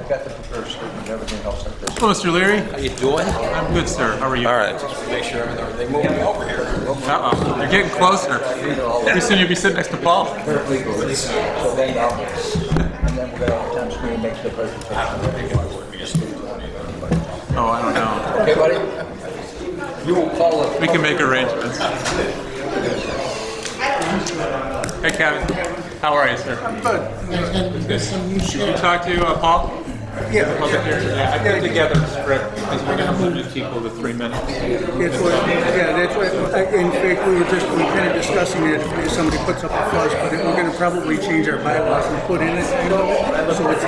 got the prepared statement and everything else like this. Hello, Mr. Leary. How you doing? I'm good, sir. How are you? All right, just make sure everything moving me over here. Uh-oh. You're getting closer. Pretty soon you'll be sitting next to Paul. Legally. So then and then we're going to time screen make the presentation. Oh, I don't know. Okay, buddy? You will call it. We can make arrangements. Hey, Kevin. How are you, sir? I'm good. There's some new Did you shit. talk to Paul? Yeah. Okay. Yeah, I put together a script because we're going to limit people to 3 minutes. That's what, in fact, we kind of discussing it if somebody puts up a fuss, but we're going to probably change our bylaws and put in it, you know, so it's,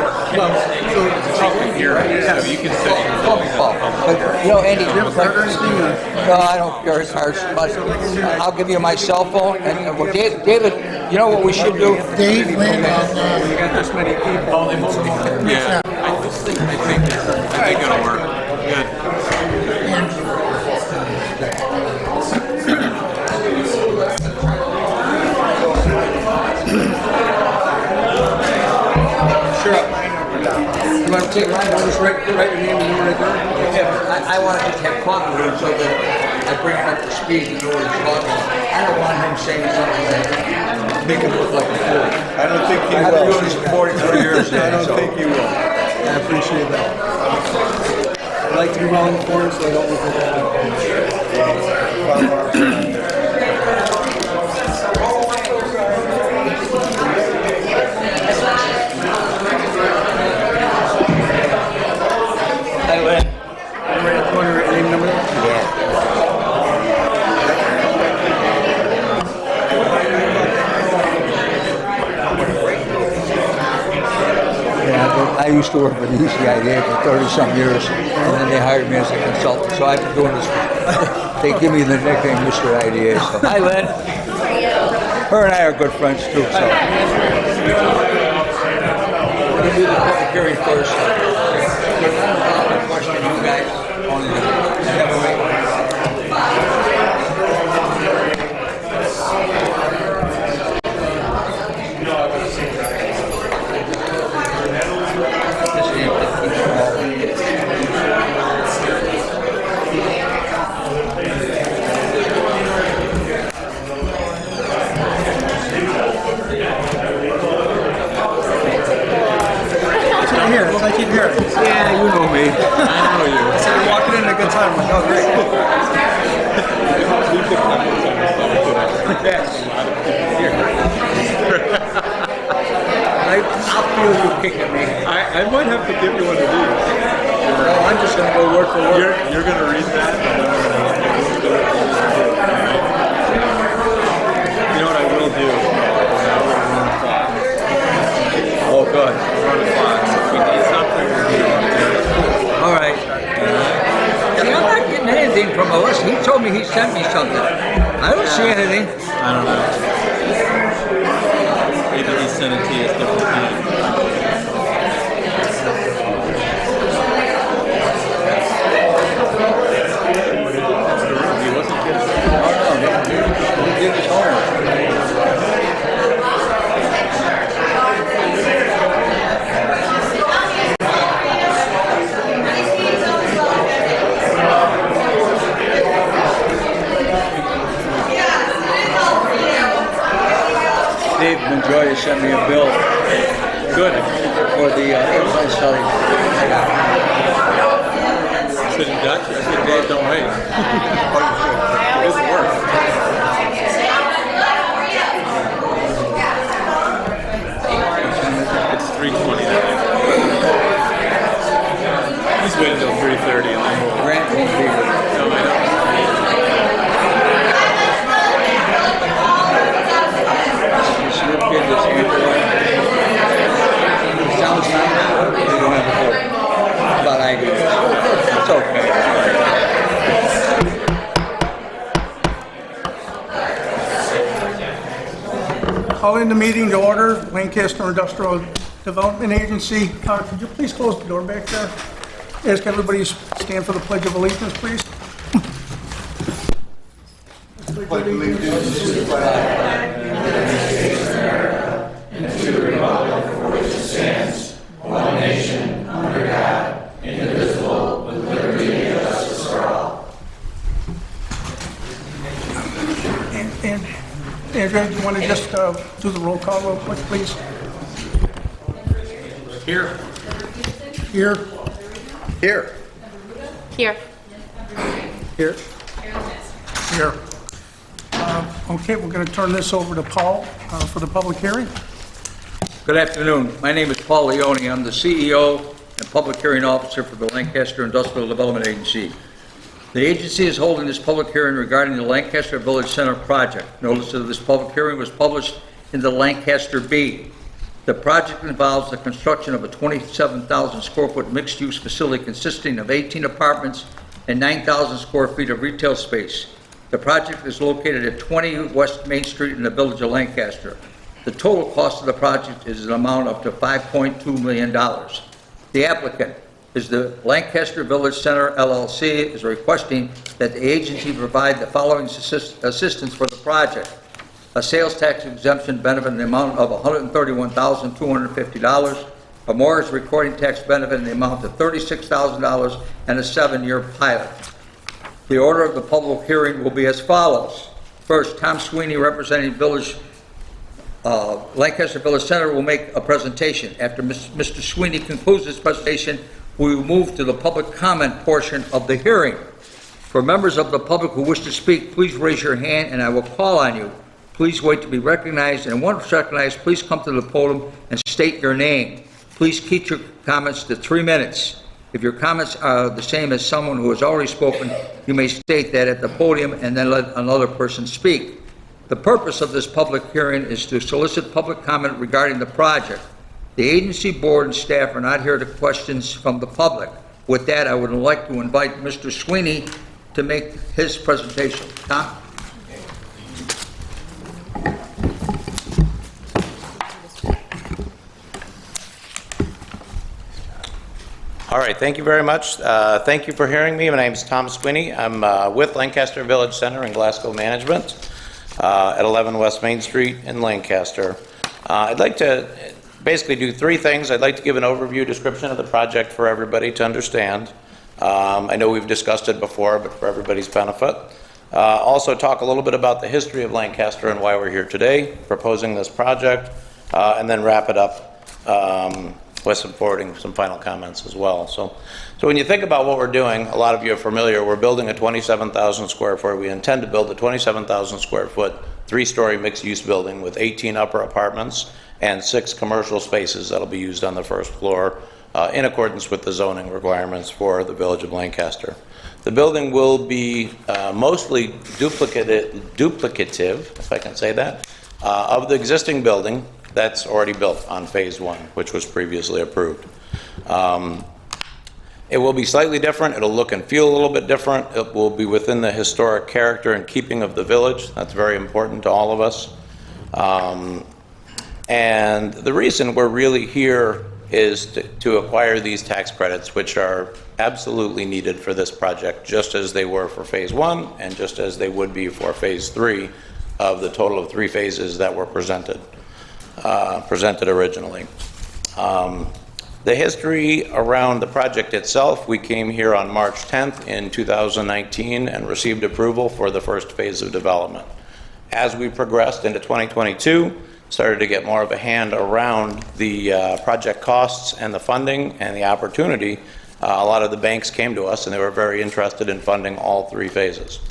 Here, so you can sit. Call me Paul. But, you know, Andy, do you have a card or anything? no, I don't carry cards, but I'll give you my cell phone. And well, David, you know what we should do? Dave, Lynn, We got this many people. Yeah. I think it'll work. Good. Sure. You want to take mine? I'll just write your name and number right there. I want to just have coffee with him so that I bring him up to speed and know what he's talking about. I don't want him saying something that make him look like a fool. I don't think he I've been will. doing this for 43 years now. I don't think he will. I appreciate that. I like to be well informed so I don't look like that. Hi, Lynn. Want to write name number? Yeah. Yeah, I used to work with ECIA for 30-some years, and then they hired me as a consultant. So I've been doing this. They give me the nickname Mr. IDA. So. Hi, Lynn. Her and I are good friends too. So we're gonna do the public hearing first. Question, you guys on the I keep hearing. Yeah, you know me. I know you. So you're walking in at a good time. I'm like, oh, great. Yes. Here. I'll feel you kicking me. I might have to give you one of these. No, I'm just gonna go word for word. You're going to read that? You know what I will do? Oh, good. Run a clock. So if we need something, we'll do it. All right. See, I'm not getting anything from Alyssa. He told me he sent me something. I don't see anything. I don't know. Maybe he sent it to you at different time. He wasn't kidding. He did his homework. Dave Monjoya sent me a bill. Good. For the airplane study. Is it in Dutch? I said, Dave, don't wait. It doesn't work. It's 3:20 now. He's waiting until 3:30 and then we'll... Grant won't be here. No, I know. Sounds nice. You don't have a clue. But I do. It's okay. Calling the meeting to order, Lancaster Industrial Development Agency. Could you please close the door back there? Ask everybody to stand for the Pledge of Allegiance, please. Pledge allegiance to the flag and to the republic for which it stands, one nation, under JJ, do you want to just do the roll call real quick, please? Here. Here. Here. Here. Here. Here. Okay, we're going to turn this over to Paul for the public hearing. Good afternoon. My name is Paul Leone. I'm the CEO and Public Hearing Officer for the Lancaster Industrial Development Agency. The agency is holding this public hearing regarding the Lancaster Village Center project. Notice of this public hearing was published in the Lancaster Bee. The project involves the construction of a 27,000 square foot mixed-use facility consisting of 18 apartments and 9,000 square feet of retail space. The project is located at 20 West Main Street in the village of Lancaster. The total cost of the project is an amount up to $5.2 million. The applicant is the Lancaster Village Center LLC is requesting that the agency provide the following assistance for the project. A sales tax exemption benefit in the amount of $131,250, a mortgage recording tax benefit in the amount of $36,000, and a 7-year pilot. The order of the public hearing will be as follows. First, Tom Sweeney, representing Lancaster Village Center, will make a presentation. After Mr. Sweeney concludes his presentation, we will move to the public comment portion of the hearing. For members of the public who wish to speak, please raise your hand and I will call on you. Please wait to be recognized, and once recognized, please come to the podium and state your name. Please keep your comments to 3 minutes. If your comments are the same as someone who has already spoken, you may state that at the podium and then let another person speak. The purpose of this public hearing is to solicit public comment regarding the project. The agency board and staff are not here to questions from the public. With that, I would like to invite Mr. Sweeney to make his presentation. Tom? All right, thank you very much. Thank you for hearing me. My name is Tom Sweeney. I'm with Lancaster Village Center and Glasgow Management at 11 West Main Street in Lancaster. I'd like to basically do 3 things. I'd like to give an overview description of the project for everybody to understand. I know we've discussed it before, but for everybody's benefit. Also talk a little bit about the history of Lancaster and why we're here today, proposing this project, and then wrap it up with some final comments as well. So when you think about what we're doing, a lot of you are familiar, we're building a 27,000 square foot, we intend to build a 27,000 square foot, 3-story mixed-use building with 18 upper apartments and 6 commercial spaces that'll be used on the first floor in accordance with the zoning requirements for the Village of Lancaster. The building will be mostly duplicative, if I can say that, of the existing building that's already built on phase 1, which was previously approved. It will be slightly different. It'll look and feel a little bit different. It will be within the historic character and keeping of the village. That's very important to all of us. And the reason we're really here is to acquire these tax credits, which are absolutely needed for this project, just as they were for phase 1 and just as they would be for phase 3 of the total of 3 phases that were presented originally. The history around the project itself, we came here on March 10th in 2019 and received approval for the first phase of development. As we progressed into 2022, started to get more of a hand around the project costs and the funding and the opportunity. A lot of the banks came to us and they were very interested in funding all 3 phases.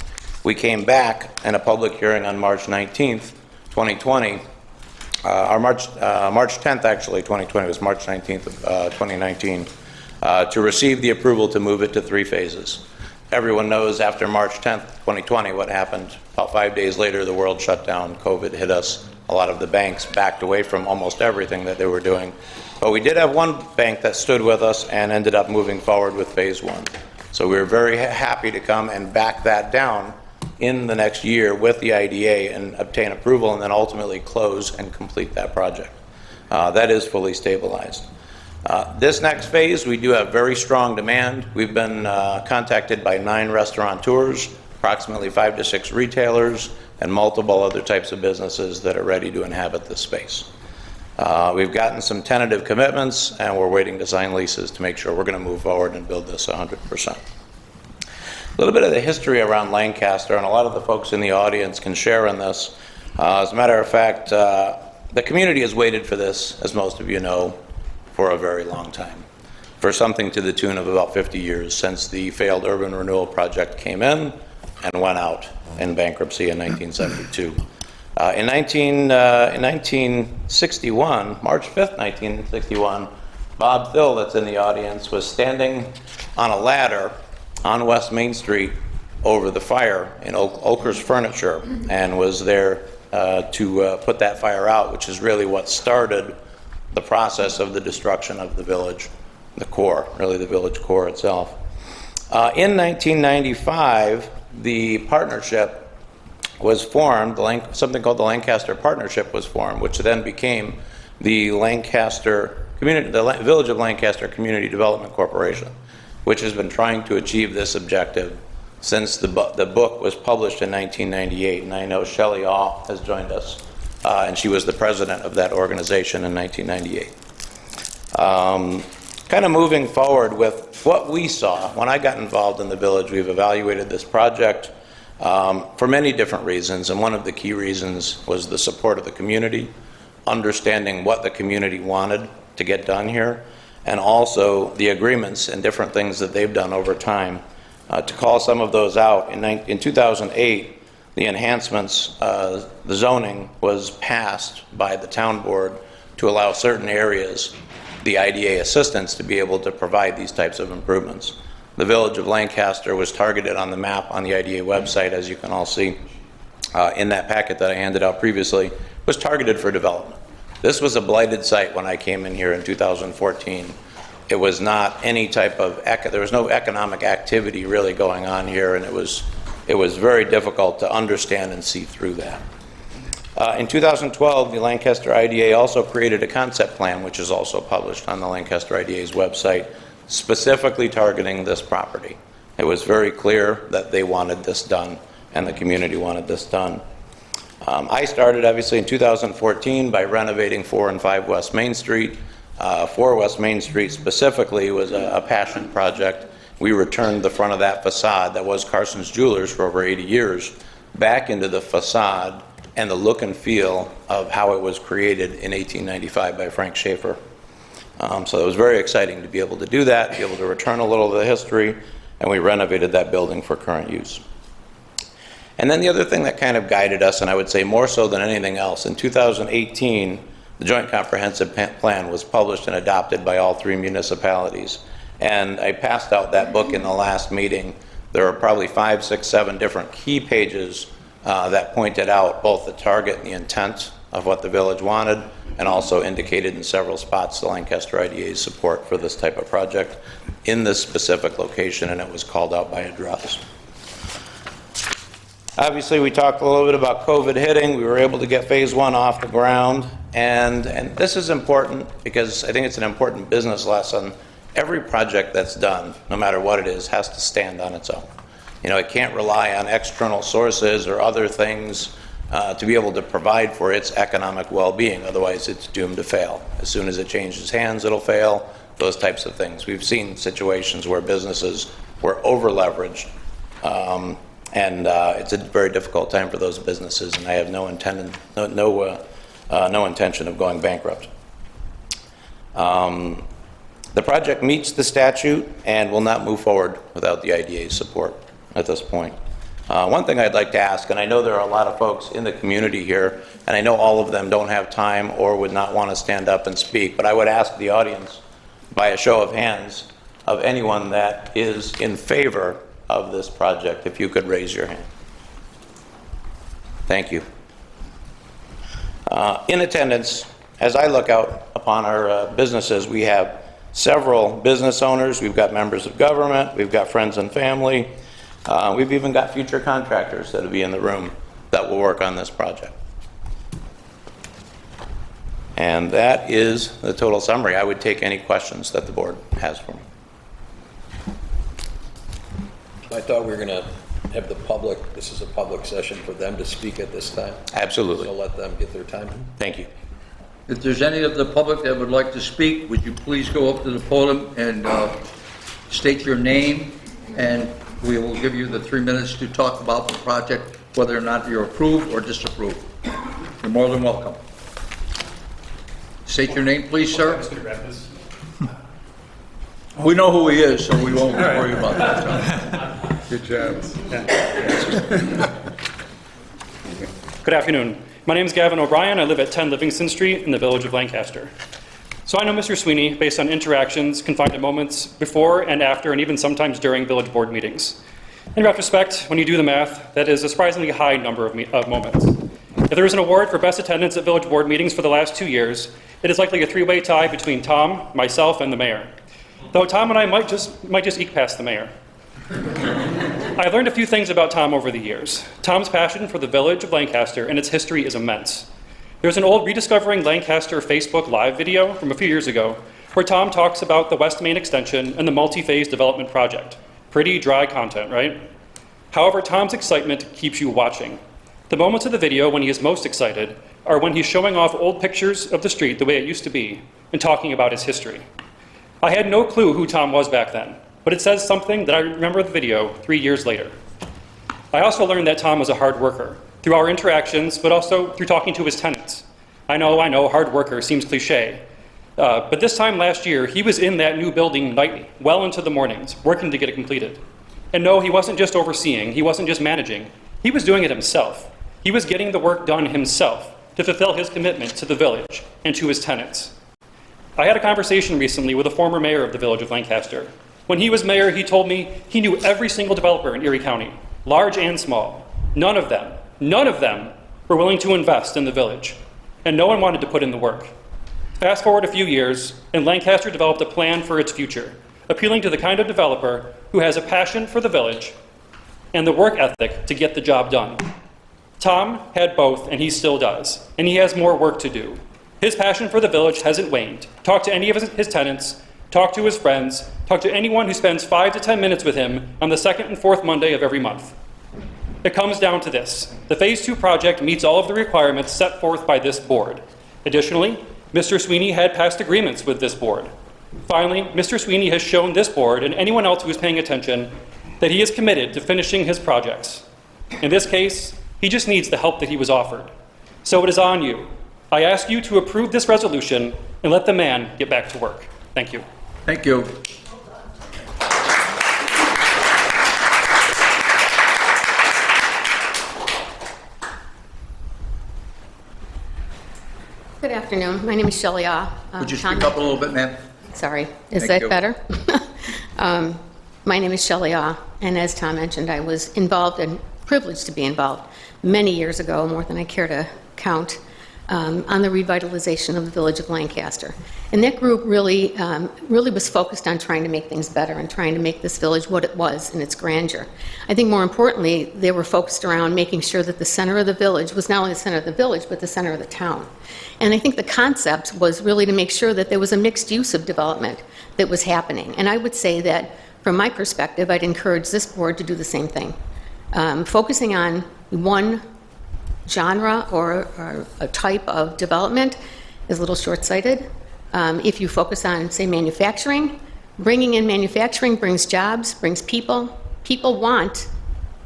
We came back in a public hearing on March 19th, 2020, March 10th actually, 2020 was March 19th of 2019, to receive the approval to move it to 3 phases. Everyone knows after March 10th, 2020, what happened. About 5 days later, the world shut down, COVID hit us. A lot of the banks backed away from almost everything that they were doing. But we did have one bank that stood with us and ended up moving forward with phase 1. So we were very happy to come and back that down in the next year with the IDA and obtain approval and then ultimately close and complete that project. That is fully stabilized. This next phase, we do have very strong demand. We've been contacted by 9 restaurateurs, approximately 5 to 6 retailers, and multiple other types of businesses that are ready to inhabit this space. We've gotten some tentative commitments and we're waiting to sign leases to make sure we're going to move forward and build this 100%. A little bit of the history around Lancaster, and a lot of the folks in the audience can share in this. As a matter of fact, the community has waited for this, as most of you know, for a very long time, for something to the tune of about 50 years since the failed urban renewal project came in and went out in bankruptcy in 1972. In 1961, March 5th, 1961, Bob Thill, that's in the audience, was standing on a ladder on West Main Street over the fire in Oker's Furniture, and was there to put that fire out, which is really what started the process of the destruction of the village, the core, really the village core itself. In 1995, the partnership was formed, something called the Lancaster Partnership was formed, which then became the Lancaster Community, the Village of Lancaster Community Development Corporation, which has been trying to achieve this objective since the book was published in 1998. And I know Shelley Awe has joined us, and she was the president of that organization in 1998. Kind of moving forward with what we saw, when I got involved in the village, we've evaluated this project for many different reasons, and one of the key reasons was the support of the community, understanding what the community wanted to get done here, and also the agreements and different things that they've done over time. To call some of those out, in 2008, the enhancements, the zoning was passed by the town board to allow certain areas the IDA assistance to be able to provide these types of improvements. The village of Lancaster was targeted on the map on the IDA website, as you can all see in that packet that I handed out previously, was targeted for development. This was a blighted site when I came in here in 2014. It was not any type of, there was no economic activity really going on here, and it was very difficult to understand and see through that. In 2012, the Lancaster IDA also created a concept plan, which is also published on the Lancaster IDA's website, specifically targeting this property. It was very clear that they wanted this done, and the community wanted this done. I started, obviously, in 2014 by renovating 4 and 5 West Main Street. 4 West Main Street specifically was a passion project. We returned the front of that facade that was Carson's Jewelers for over 80 years back into the facade and the look and feel of how it was created in 1895 by Frank Schaefer. So it was very exciting to be able to do that, be able to return a little of the history, and we renovated that building for current use. And then the other thing that kind of guided us, and I would say more so than anything else, in 2018, the Joint Comprehensive Plan was published and adopted by all 3 municipalities. And I passed out that book in the last meeting. There are probably 5, 6, 7 different key pages that pointed out both the target and the intent of what the village wanted, and also indicated in several spots the Lancaster IDA's support for this type of project in this specific location, and it was called out by address. Obviously, we talked a little bit about COVID hitting. We were able to get phase 1 off the ground. And this is important because I think it's an important business lesson. Every project that's done, no matter what it is, has to stand on its own. You know, it can't rely on external sources or other things to be able to provide for its economic well-being. Otherwise, it's doomed to fail. As soon as it changes hands, it'll fail, those types of things. We've seen situations where businesses were over-leveraged, and it's a very difficult time for those businesses, and I have no intention of going bankrupt. The project meets the statute and will not move forward without the IDA's support at this point. One thing I'd like to ask, and I know there are a lot of folks in the community here, and I know all of them don't have time or would not want to stand up and speak, but I would ask the audience, by a show of hands, of anyone that is in favor of this project, if you could raise your hand. Thank you. In attendance, as I look out upon our businesses, we have several business owners, we've got members of government, we've got friends and family, we've even got future contractors that will be in the room that will work on this project. And that is the total summary. I would take any questions that the board has for me. I thought we were going to have the public, this is a public session, for them to speak at this time. Absolutely. So let them get their time. Thank you. If there's any of the public that would like to speak, would you please go up to the podium and state your name, and we will give you the 3 minutes to talk about the project, whether or not you're approved or disapproved. You're more than welcome. State your name, please, sir. We know who he is, so we won't worry about that. Good job. Good afternoon. My name is Gavin O'Brien. I live at 10 Livingston Street in the village of Lancaster. So I know Mr. Sweeney based on interactions confined to moments before and after and even sometimes during village board meetings. In retrospect, when you do the math, that is a surprisingly high number of moments. If there is an award for best attendance at village board meetings for the last 2 years, it is likely a three-way tie between Tom, myself, and the mayor. Though Tom and I might just eke past the mayor. I've learned a few things about Tom over the years. Tom's passion for the village of Lancaster and its history is immense. There's an old Rediscovering Lancaster Facebook Live video from a few years ago where Tom talks about the West Main Extension and the multi-phase development project. Pretty dry content, right? However, Tom's excitement keeps you watching. The moments of the video when he is most excited are when he's showing off old pictures of the street the way it used to be and talking about its history. I had no clue who Tom was back then, but it says something that I remember the video 3 years later. I also learned that Tom was a hard worker through our interactions, but also through talking to his tenants. I know, hard worker seems cliche, but this time last year, he was in that new building nightly, well into the mornings, working to get it completed. And no, he wasn't just overseeing, he wasn't just managing, he was doing it himself. He was getting the work done himself to fulfill his commitment to the village and to his tenants. I had a conversation recently with a former mayor of the village of Lancaster. When he was mayor, he told me he knew every single developer in Erie County, large and small. None of them were willing to invest in the village, and no one wanted to put in the work. Fast forward a few years, and Lancaster developed a plan for its future, appealing to the kind of developer who has a passion for the village and the work ethic to get the job done. Tom had both, and he still does, and he has more work to do. His passion for the village hasn't waned. Talk to any of his tenants, talk to his friends, talk to anyone who spends 5 to 10 minutes with him on the second and fourth Monday of every month. It comes down to this. The Phase 2 project meets all of the requirements set forth by this board. Additionally, Mr. Sweeney had past agreements with this board. Finally, Mr. Sweeney has shown this board and anyone else who is paying attention that he is committed to finishing his projects. In this case, he just needs the help that he was offered. So it is on you. I ask you to approve this resolution and let the man get back to work. Thank you. Thank you. Good afternoon. My name is Shelley Ah. Would you speak up a little bit, ma'am? Sorry. Is Thank that you. better? My name is Shelley Ah, and as Tom mentioned, I was involved and privileged to be involved many years ago, more than I care to count, on the revitalization of the village of Lancaster. And that group really was focused on trying to make things better and trying to make this village what it was in its grandeur. I think more importantly, they were focused around making sure that the center of the village was not only the center of the village, but the center of the town. And I think the concept was really to make sure that there was a mixed use of development that was happening. And I would say that from my perspective, I'd encourage this board to do the same thing. Focusing on one genre or a type of development is a little short-sighted. If you focus on, say, manufacturing, bringing in manufacturing brings jobs, brings people. People want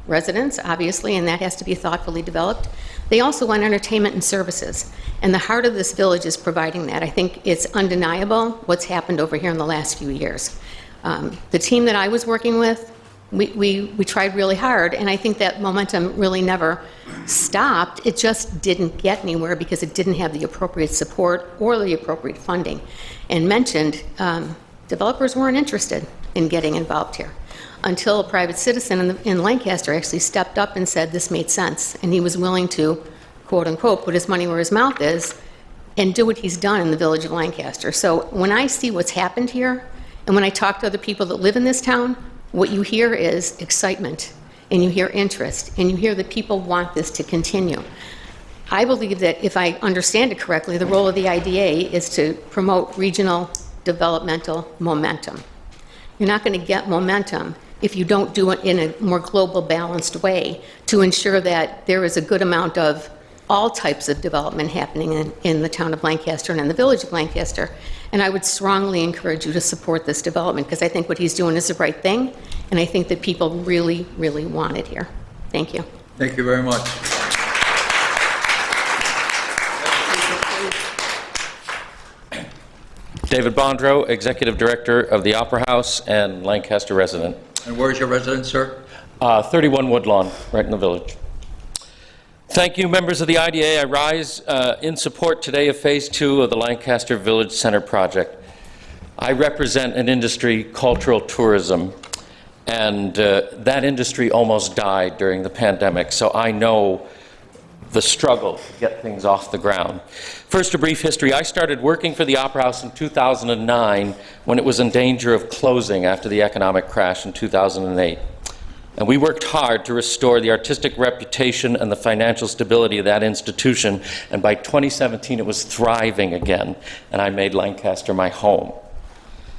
residents, obviously, and that has to be thoughtfully developed. They also want entertainment and services, and the heart of this village is providing that. I think it's undeniable what's happened over here in the last few years. The team that I was working with, we tried really hard, and I think that momentum really never stopped. It just didn't get anywhere because it didn't have the appropriate support or the appropriate funding. And mentioned, developers weren't interested in getting involved here until a private citizen in Lancaster actually stepped up and said this made sense, and he was willing to, quote unquote, put his money where his mouth is and do what he's done in the village of Lancaster. So when I see what's happened here, and when I talk to other people that live in this town, what you hear is excitement, and you hear interest, and you hear that people want this to continue. I believe that if I understand it correctly, the role of the IDA is to promote regional developmental momentum. You're not going to get momentum if you don't do it in a more global, balanced way to ensure that there is a good amount of all types of development happening in the town of Lancaster and in the village of Lancaster. And I would strongly encourage you to support this development because I think what he's doing is the right thing, and I think that people really, really want it here. Thank you. Thank you very much. David Bondrow, Executive Director of the Opera House and Lancaster resident. And where's your residence, sir? 31 Woodlawn, right in the village. Thank you, members of the IDA. I rise in support today of Phase 2 of the Lancaster Village Center project. I represent an industry, cultural tourism, and that industry almost died during the pandemic, so I know the struggle to get things off the ground. First, a brief history. I started working for the Opera House in 2009 when it was in danger of closing after the economic crash in 2008. And we worked hard to restore the artistic reputation and the financial stability of that institution, and by 2017 it was thriving again, and I made Lancaster my home.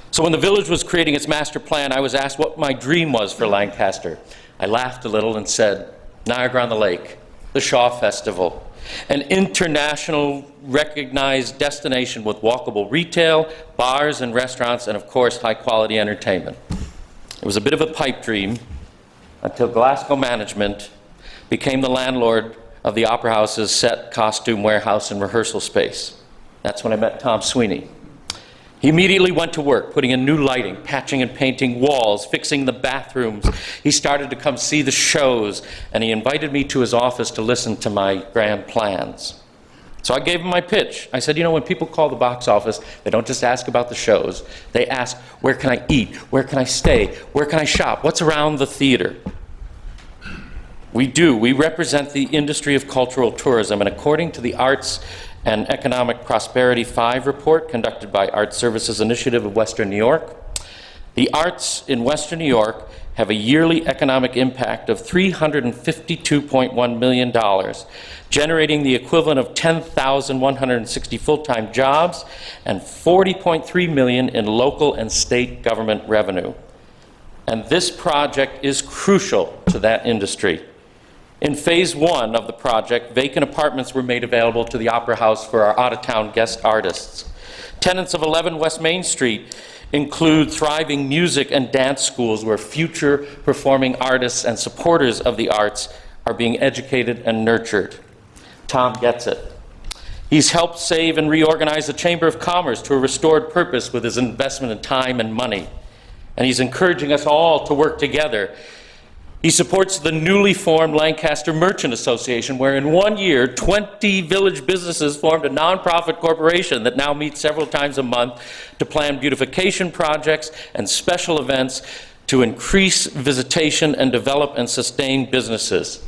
So when the village was creating its master plan, I was asked what my dream was for Lancaster. I laughed a little and said, Niagara on the Lake, the Shaw Festival, an international recognized destination with walkable retail, bars and restaurants, and of course, high-quality entertainment. It was a bit of a pipe dream until Glasgow Management became the landlord of the Opera House's set, costume, warehouse, and rehearsal space. That's when I met Tom Sweeney. He immediately went to work, putting in new lighting, patching and painting walls, fixing the bathrooms. He started to come see the shows, and he invited me to his office to listen to my grand plans. So I gave him my pitch. I said, you know, when people call the box office, they don't just ask about the shows. They ask, where can I eat? Where can I stay? Where can I shop? What's around the theater? We do. We represent the industry of cultural tourism, and according to the Arts and Economic Prosperity 5 report conducted by Art Services Initiative of Western New York, the arts in Western New York have a yearly economic impact of $352.1 million, generating the equivalent of 10,160 full-time jobs and $40.3 million in local and state government revenue. And this project is crucial to that industry. In Phase 1 of the project, vacant apartments were made available to the Opera House for our out-of-town guest artists. Tenants of 11 West Main Street include thriving music and dance schools where future performing artists and supporters of the arts are being educated and nurtured. Tom gets it. He's helped save and reorganize the Chamber of Commerce to a restored purpose with his investment in time and money. And he's encouraging us all to work together. He supports the newly formed Lancaster Merchant Association, where in 1 year, 20 village businesses formed a nonprofit corporation that now meets several times a month to plan beautification projects and special events to increase visitation and develop and sustain businesses.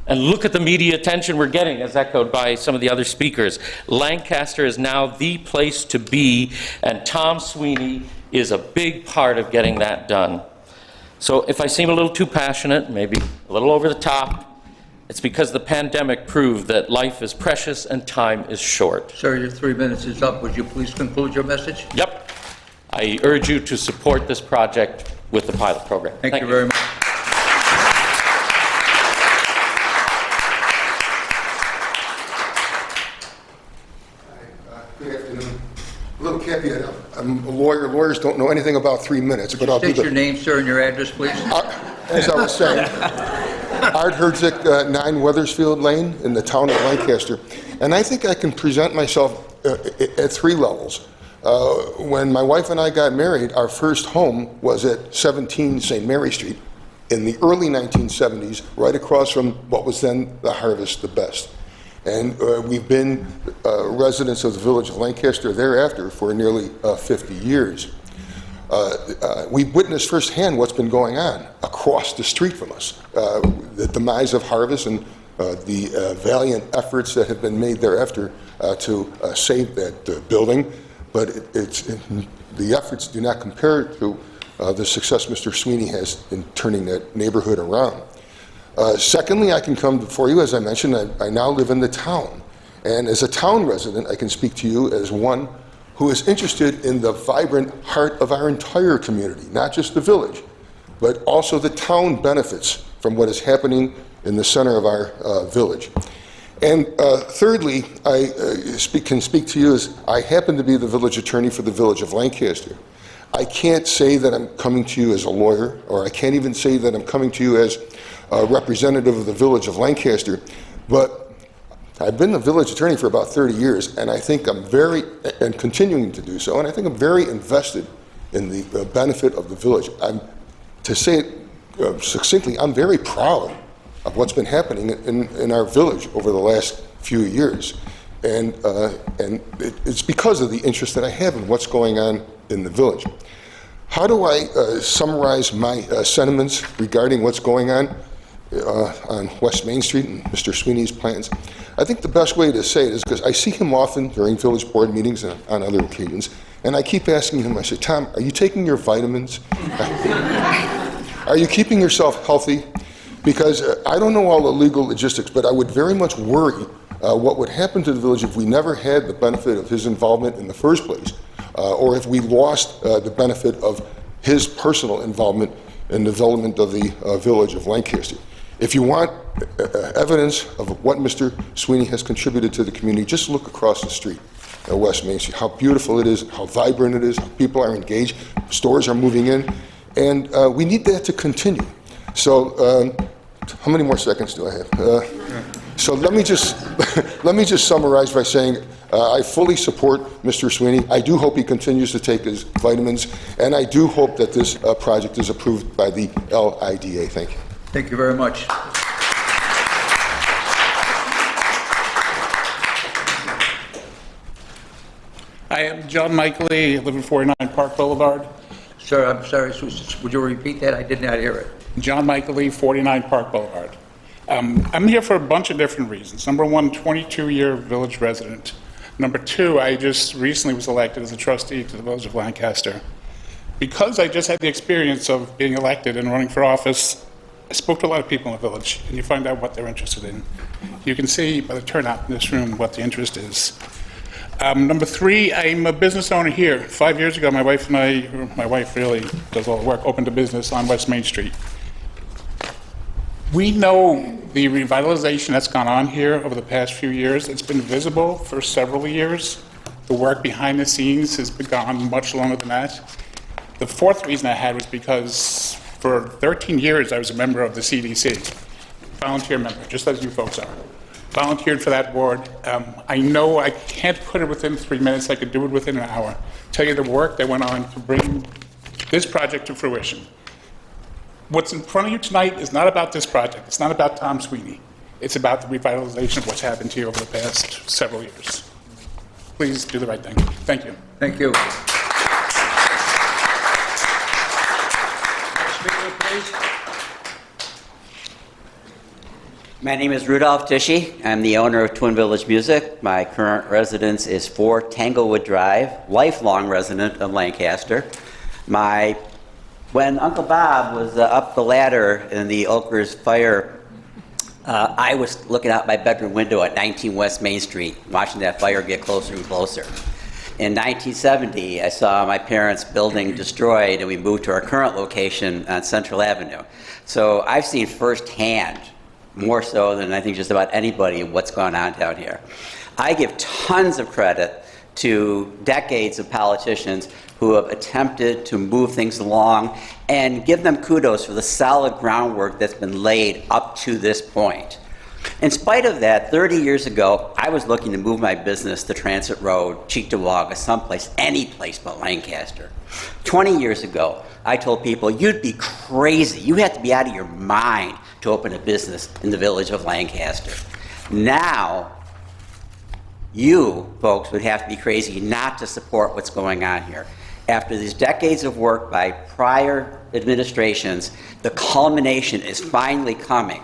And look at the media attention we're getting, as echoed by some of the other speakers. Lancaster is now the place to be, and Tom Sweeney is a big part of getting that done. So if I seem a little too passionate, maybe a little over the top, it's because the pandemic proved that life is precious and time is short. Sir, your 3 minutes is up. Would you please conclude your message? Yep. I urge you to support this project with the pilot program. Thank you very much. Good afternoon. A little caveat. I'm a lawyer. Lawyers don't know anything about 3 minutes, but I'll do State that. your name, sir, and your address, please. As I was saying, Art Herzig, 9 Weathersfield Lane in the town of Lancaster. And I think I can present myself at 3 levels. When my wife and I got married, our first home was at 17 St. Mary Street in the early 1970s, right across from what was then the Harvest the Best. And we've been residents of the village of Lancaster thereafter for nearly 50 years. We've witnessed firsthand what's been going on across the street from us. The demise of Harvest and the valiant efforts that have been made thereafter to save that building. But the efforts do not compare to the success Mr. Sweeney has in turning that neighborhood around. Secondly, I can come before you, as I mentioned, I now live in the town. And as a town resident, I can speak to you as one who is interested in the vibrant heart of our entire community, not just the village, but also the town benefits from what is happening in the center of our village. And thirdly, I can speak to you as I happen to be the village attorney for the village of Lancaster. I can't say that I'm coming to you as a lawyer, or I can't even say that I'm coming to you as a representative of the village of Lancaster, but I've been the village attorney for about 30 years, and I think I'm and continuing to do so, and I think I'm very invested in the benefit of the village. To say it succinctly, I'm very proud of what's been happening in our village over the last few years. And it's because of the interest that I have in what's going on in the village. How do I summarize my sentiments regarding what's going on West Main Street and Mr. Sweeney's plans? I think the best way to say it is because I see him often during village board meetings and on other occasions, and I keep asking him, I say, Tom, are you taking your vitamins? Are you keeping yourself healthy? Because I don't know all the legal logistics, but I would very much worry what would happen to the village if we never had the benefit of his involvement in the first place, or if we lost the benefit of his personal involvement in the development of the village of Lancaster. If you want evidence of what Mr. Sweeney has contributed to the community, just look across the street at West Main Street, how beautiful it is, how vibrant it is, how people are engaged, stores are moving in, and we need that to continue. So, how many more seconds do I have? So let me just summarize by saying I fully support Mr. Sweeney. I do hope he continues to take his vitamins, and I do hope that this project is approved by the LIDA. Thank you. Thank you very much. I am John Michaely, I live at 49 Park Boulevard. Sir, I'm sorry, would you repeat that? I did not hear it. John Michaely, 49 Park Boulevard. I'm here for a bunch of different reasons. Number one, 22-year village resident. Number two, I just recently was elected as a trustee to the village of Lancaster. Because I just had the experience of being elected and running for office, I spoke to a lot of people in the village, and you find out what they're interested in. You can see by the turnout in this room what the interest is. Number three, I'm a business owner here. 5 years ago, my wife really does all the work, opened a business on West Main Street. We know the revitalization that's gone on here over the past few years. It's been visible for several years. The work behind the scenes has been gone much longer than that. The fourth reason I had was because for 13 years I was a member of the CDC, volunteer member, just as you folks are. Volunteered for that board. I know I can't put it within 3 minutes. I could do it within an hour. Tell you the work that went on to bring this project to fruition. What's in front of you tonight is not about this project. It's not about Tom Sweeney. It's about the revitalization of what's happened here over the past several years. Please do the right thing. Thank you. Thank you. Next speaker, please. My name is Rudolph Tishy. I'm the owner of Twin Village Music. My current residence is 4 Tanglewood Drive, lifelong resident of Lancaster. When Uncle Bob was up the ladder in the Oakers fire, I was looking out my bedroom window at 19 West Main Street, watching that fire get closer and closer. In 1970, I saw my parents' building destroyed, and we moved to our current location on Central Avenue. So I've seen firsthand, more so than I think just about anybody, what's going on down here. I give tons of credit to decades of politicians who have attempted to move things along, and give them kudos for the solid groundwork that's been laid up to this point. In spite of that, 30 years ago, I was looking to move my business to Transit Road, Cheektowaga, someplace, any place but Lancaster. 20 years ago, I told people, you'd be crazy. You have to be out of your mind to open a business in the village of Lancaster. Now, you folks would have to be crazy not to support what's going on here. After these decades of work by prior administrations, the culmination is finally coming.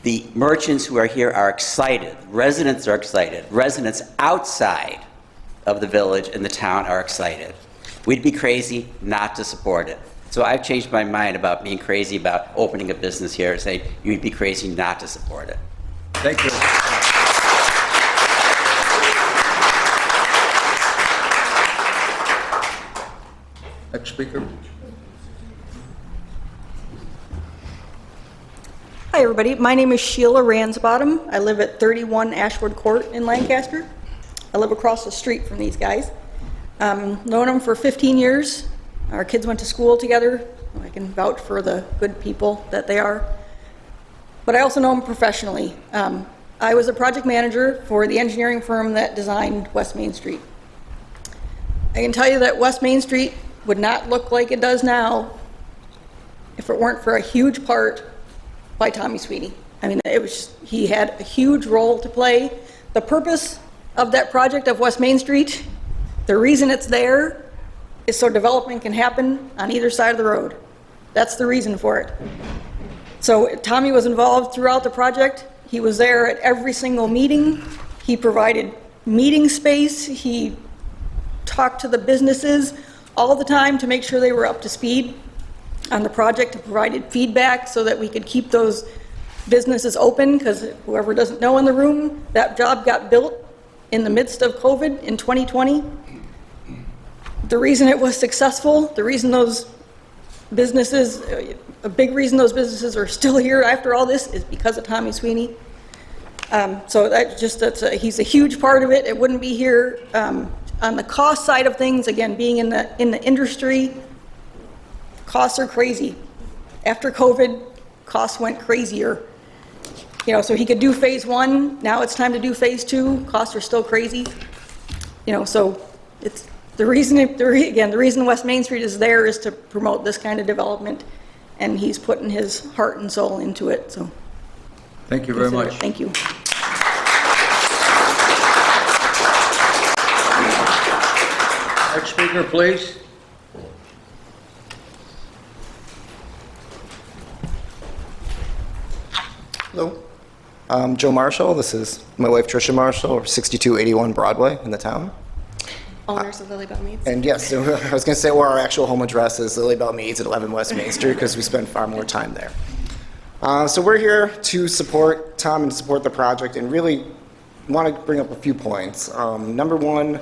The merchants who are here are excited. Residents are excited. Residents outside of the village and the town are excited. We'd be crazy not to support it. So I've changed my mind about being crazy about opening a business here and saying you'd be crazy not to support it. Thank you. Next speaker. Hi, everybody. My name is Sheila Ransbottom. I live at 31 Ashwood Court in Lancaster. I live across the street from these guys. Known them for 15 years. Our kids went to school together. I can vouch for the good people that they are. But I also know them professionally. I was a project manager for the engineering firm that designed West Main Street. I can tell you that West Main Street would not look like it does now if it weren't for a huge part by Tommy Sweeney. I mean, he had a huge role to play. The purpose of that project of West Main Street, the reason it's there is so development can happen on either side of the road. That's the reason for it. So Tommy was involved throughout the project. He was there at every single meeting. He provided meeting space. He talked to the businesses all the time to make sure they were up to speed on the project, and provided feedback so that we could keep those businesses open, because whoever doesn't know in the room, that job got built in the midst of COVID in 2020. The reason it was successful, the reason those businesses, a big reason those businesses are still here after all this is because of Tommy Sweeney. So he's a huge part of it. It wouldn't be here. On the cost side of things, again, being in the industry, costs are crazy. After COVID, costs went crazier. You know, so he could do phase 1. Now it's time to do phase 2. Costs are still crazy. You know, so it's the reason. The reason West Main Street is there is to promote this kind of development, and he's putting his heart and soul into it. So, thank you very much. Thank you. Next speaker, please. Hello, I'm Joe Marshall. This is my wife Tricia Marshall, 6281 Broadway in the town. Owners of Lily Bell Meads. And yes, so I was going to say where our actual home address is Lily Bell Meads at 11 West Main Street, because we spend far more time there. So we're here to support Tom and support the project, and really want to bring up a few points. Number one,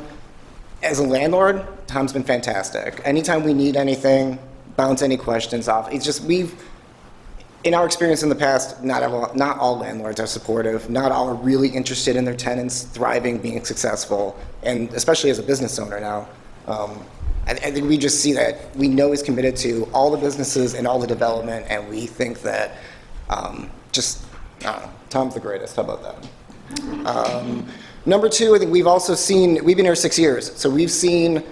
as a landlord, Tom's been fantastic. Anytime we need anything, bounce any questions off. It's just in our experience in the past, not all landlords are supportive. Not all are really interested in their tenants thriving, being successful, and especially as a business owner now. I think we just see that we know he's committed to all the businesses and all the development, and we think that Tom's the greatest. How about that? Number two, I think we've been here 6 years, so we've seen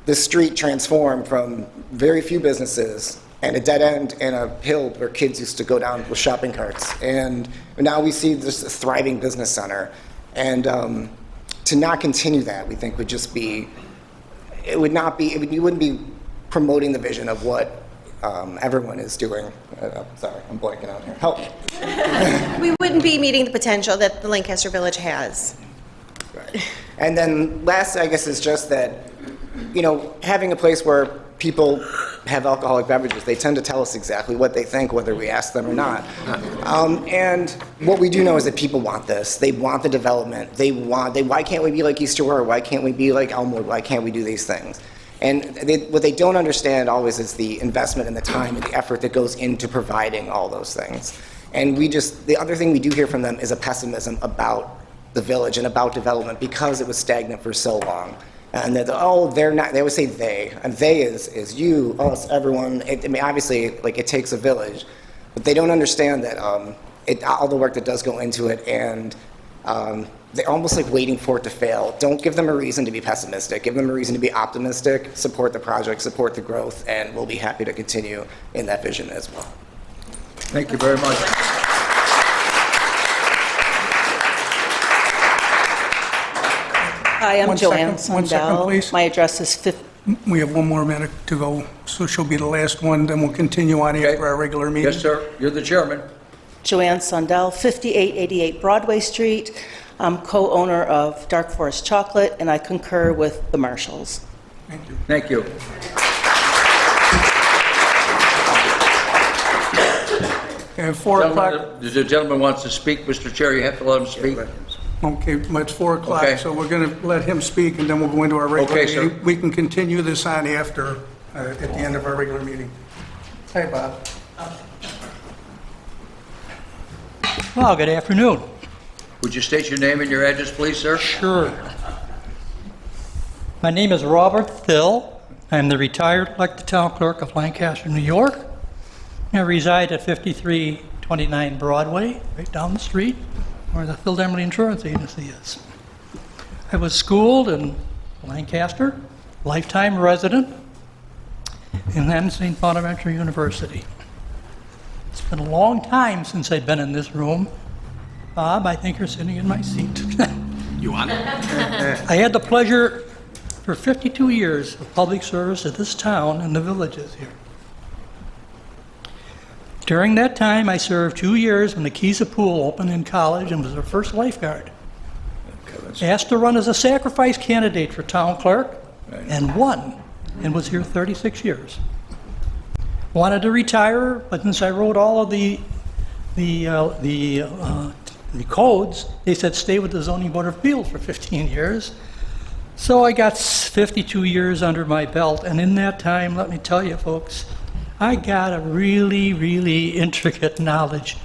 the street transform from very few businesses and a dead end and a hill where kids used to go down with shopping carts. And now we see this thriving business center. And to not continue that, we think would just be, you wouldn't be promoting the vision of what everyone is doing. Sorry, I'm blanking out here. Help. We wouldn't be meeting the potential that the Lancaster Village has. Right. And then last, I guess, is just that, having a place where people have alcoholic beverages, they tend to tell us exactly what they think, whether we ask them or not. And what we do know is that people want this. They want the development. Why can't we be like East Aurora? Why can't we be like Elmwood? Why can't we do these things? And what they don't understand always is the investment and the time and the effort that goes into providing all those things. And the other thing we do hear from them is a pessimism about the village and about development because it was stagnant for so long. And that, they're not, they always say they, and they is you, us, everyone. Obviously, it takes a village, but they don't understand that all the work that does go into it, and they're almost waiting for it to fail. Don't give them a reason to be pessimistic. Give them a reason to be optimistic. Support the project, support the growth, and we'll be happy to continue in that vision as well. Thank you very much. Hi, I'm Joanne One second, Sundell. please. My address is We have one more minute to go, so she'll be the last one, then we'll continue on after our regular meeting. Yes, sir. You're the chairman. Joanne Sundell, 5888 Broadway Street. I'm co-owner of Dark Forest Chocolate, and I concur with the Marshalls. Thank you. Thank you. Okay, 4 o'clock. The gentleman wants to speak, Mr. Chair. You have to let him speak. Okay, it's 4 o'clock, Okay. so we're going to let him speak, and then we'll go into our regular Okay, sir. meeting. We can continue this on after, at the end of our regular meeting. Hi, Bob. Well, good afternoon. Would you state your name and your address, please, sir? Sure. My name is Robert Thill. I'm the retired elected town clerk of Lancaster, New York. I reside at 5329 Broadway, right down the street. where the Phil Emily Insurance Agency is. I was schooled in Lancaster, lifetime resident, and then St. Bonaventure University. It's been a long time since I've been in this room. Bob, I think you're sitting in my seat. You want it? I had the pleasure for 52 years of public service at this town and the villages here. During that time, I served 2 years when the Keysa Pool opened in college and was their first lifeguard. Asked to run as a sacrifice candidate for town clerk, and won, and was here 36 years. Wanted to retire, but since I wrote all of the codes, they said stay with the Zoning Board of Appeals for 15 years. So I got 52 years under my belt, and in that time, let me tell you folks, I got a really, really intricate knowledge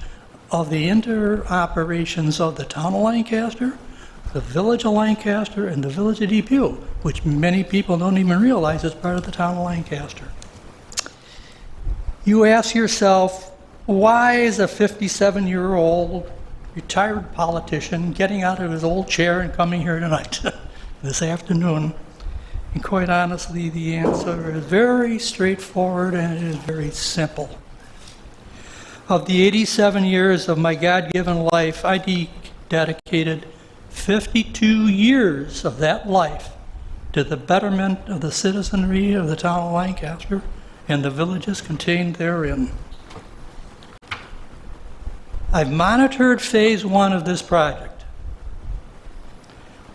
of the interoperations of the town of Lancaster, the village of Lancaster, and the village of Depew, which many people don't even realize is part of the town of Lancaster. You ask yourself, why is a 57-year-old retired politician getting out of his old chair and coming here tonight, this afternoon? And quite honestly, the answer is very straightforward and it is very simple. Of the 87 years of my God-given life, I dedicated 52 years of that life to the betterment of the citizenry of the town of Lancaster and the villages contained therein. I've monitored phase 1 of this project.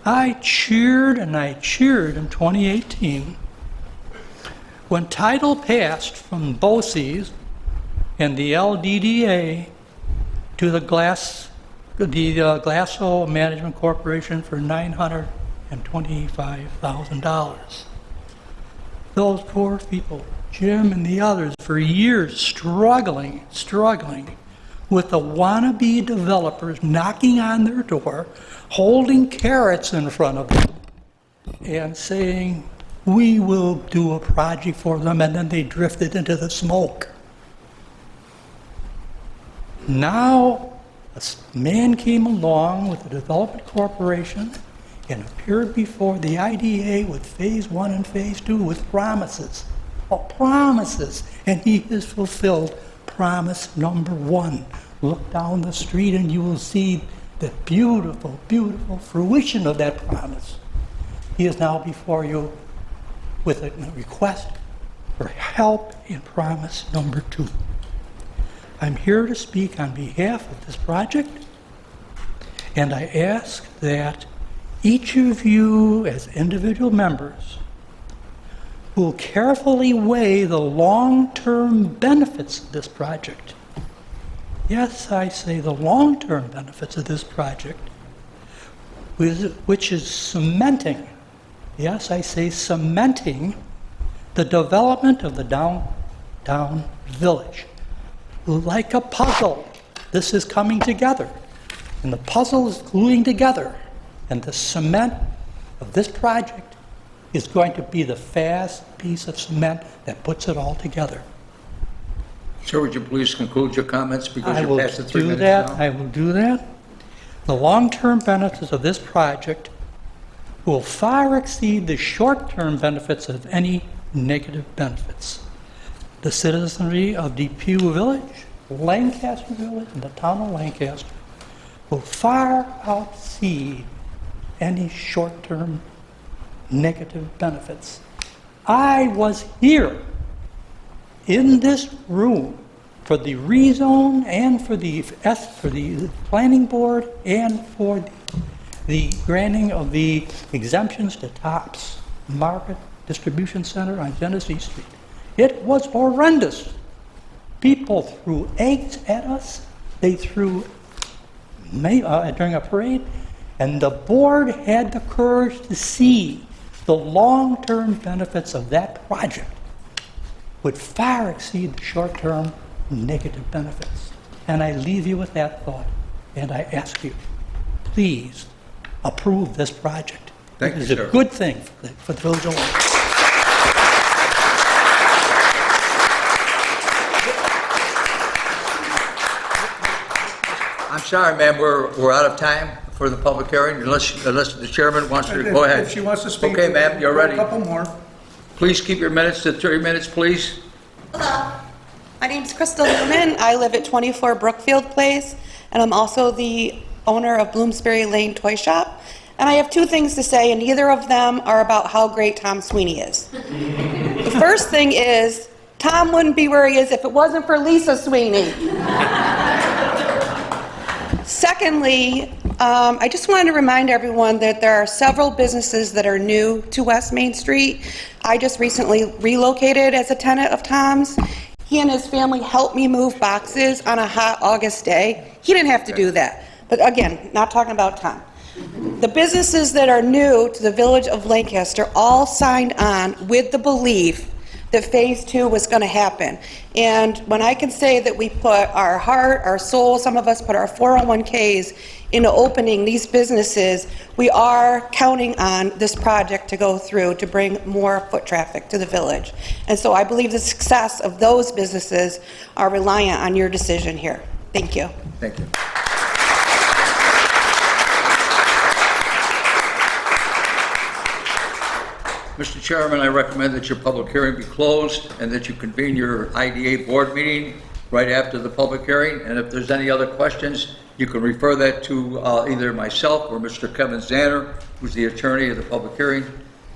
I cheered and I cheered in 2018 when title passed from BOCES and the LDDA to the Glasso Management Corporation for $925,000. Those poor people, Jim and the others, for years struggling with the wannabe developers knocking on their door, holding carrots in front of them, and saying, we will do a project for them, and then they drifted into the smoke. Now, a man came along with the Development Corporation and appeared before the IDA with phase 1 and phase 2 with promises. Promises, and he has fulfilled promise number 1. Look down the street and you will see the beautiful, beautiful fruition of that promise. He is now before you with a request for help in promise number 2. I'm here to speak on behalf of this project, and I ask that each of you as individual members will carefully weigh the long-term benefits of this project. Yes, I say the long-term benefits of this project, which is cementing, yes, I say cementing the development of the downtown village. Like a puzzle, this is coming together, and the puzzle is gluing together, and the cement of this project is going to be the fast piece of cement that puts it all together. Sir, would you please conclude your comments because I you're will past the 3 do minutes that. now? I will do that. The long-term benefits of this project will far exceed the short-term benefits of any negative benefits. The citizenry of Depew Village, Lancaster Village, and the town of Lancaster will far exceed any short-term negative benefits. I was here in this room for the rezone and for the planning board and for the granting of the exemptions to Tops Market Distribution Center on Genesee Street. It was horrendous. People threw eggs at us. They threw during a parade, and the board had the courage to see the long-term benefits of that project would far exceed the short-term negative benefits. And I leave you with that thought, and I ask you, please approve this project. Thank you, It is sir. a good thing for the village of Lancaster. I'm sorry, ma'am, we're out of time for the public hearing, unless the chairman wants to, go ahead. If she wants to speak. Okay, ma'am, you're ready. A couple more. Please keep your minutes to 3 minutes, please. Hello, my name's Crystal Newman. I live at 24 Brookfield Place, and I'm also the owner of Bloomsbury Lane Toy Shop. And I have two things to say, and neither of them are about how great Tom Sweeney is. The first thing is, Tom wouldn't be where he is if it wasn't for Lisa Sweeney. Secondly, I just wanted to remind everyone that there are several businesses that are new to West Main Street. I just recently relocated as a tenant of Tom's. He and his family helped me move boxes on a hot August day. He didn't have to do that. But again, not talking about Tom. The businesses that are new to the village of Lancaster all signed on with the belief that phase 2 was going to happen. And when I can say that we put our heart, our soul, some of us put our 401ks into opening these businesses, we are counting on this project to go through to bring more foot traffic to the village. And so I believe the success of those businesses are reliant on your decision here. Thank you. Thank you. Mr. Chairman, I recommend that your public hearing be closed and that you convene your IDA board meeting right after the public hearing. And if there's any other questions, you can refer that to either myself or Mr. Kevin Zanner, who's the attorney of the public hearing,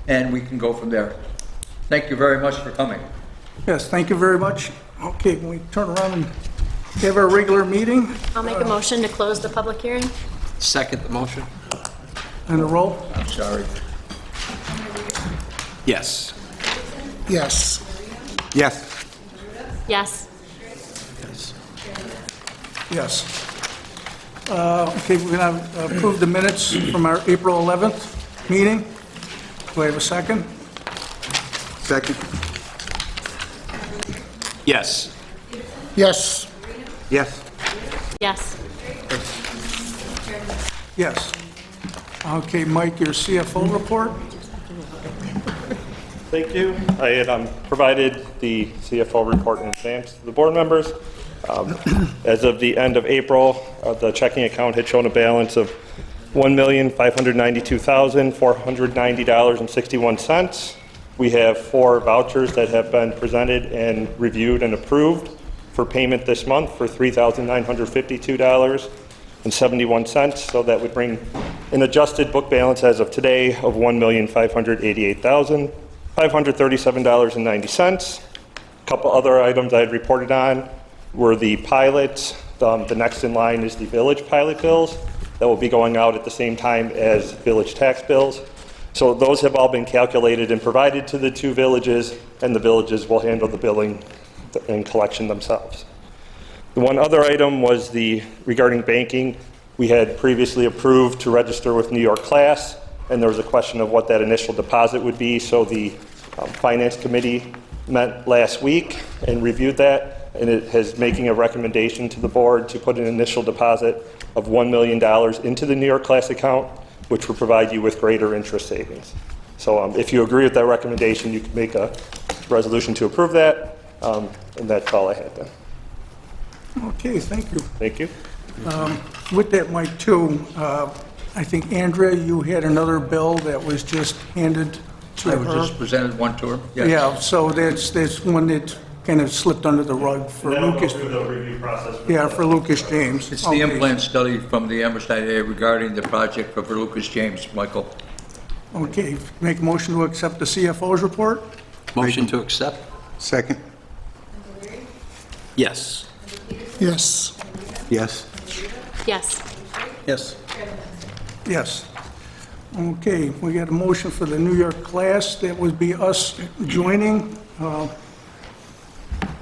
and we can go from there. Thank you very much for coming. Yes, thank you very much. Okay, can we turn around and have our regular meeting? I'll make a motion to close the public hearing. Second the motion? And the roll? I'm sorry. Yes. Yes. Yes. Yes. Yes. Okay, we're going to approve the minutes from our April 11th meeting. Do I have a second? Second. Yes. Yes. Yes. Yes. Yes. Okay, Mike, your CFO report? Thank you. I had provided the CFO report in advance to the board members. As of the end of April, the checking account had shown a balance of $1,592,490.61. We have 4 vouchers that have been presented and reviewed and approved for payment this month for $3,952.71. So that would bring an adjusted book balance as of today of $1,588,537.90. A couple other items I had reported on were the pilots. The next in line is the village pilot bills that will be going out at the same time as village tax bills. So those have all been calculated and provided to the 2 villages, and the villages will handle the billing and collection themselves. The one other item was regarding banking. We had previously approved to register with New York Class, and there was a question of what that initial deposit would be. So the Finance Committee met last week and reviewed that, and it is making a recommendation to the board to put an initial deposit of $1 million into the New York Class account, which will provide you with greater interest savings. So if you agree with that recommendation, you can make a resolution to approve that, and that's all I had then. Okay, thank you. Thank you. With that, Mike, too, I think, Andrea, you had another bill that was just handed to her. I was just presented one to her. Yes. Yeah, so that's one that kind of slipped under the rug for Lucas. Go through the review process. Yeah, for Lucas James. It's the implant study from the Amherst IDA regarding the project for Lucas James, Michael. Okay, make a motion to accept the CFO's report? Motion to accept? Second. Yes. Yes. Yes. Yes. Yes. Yes. Okay, we got a motion for the New York Class. That would be us joining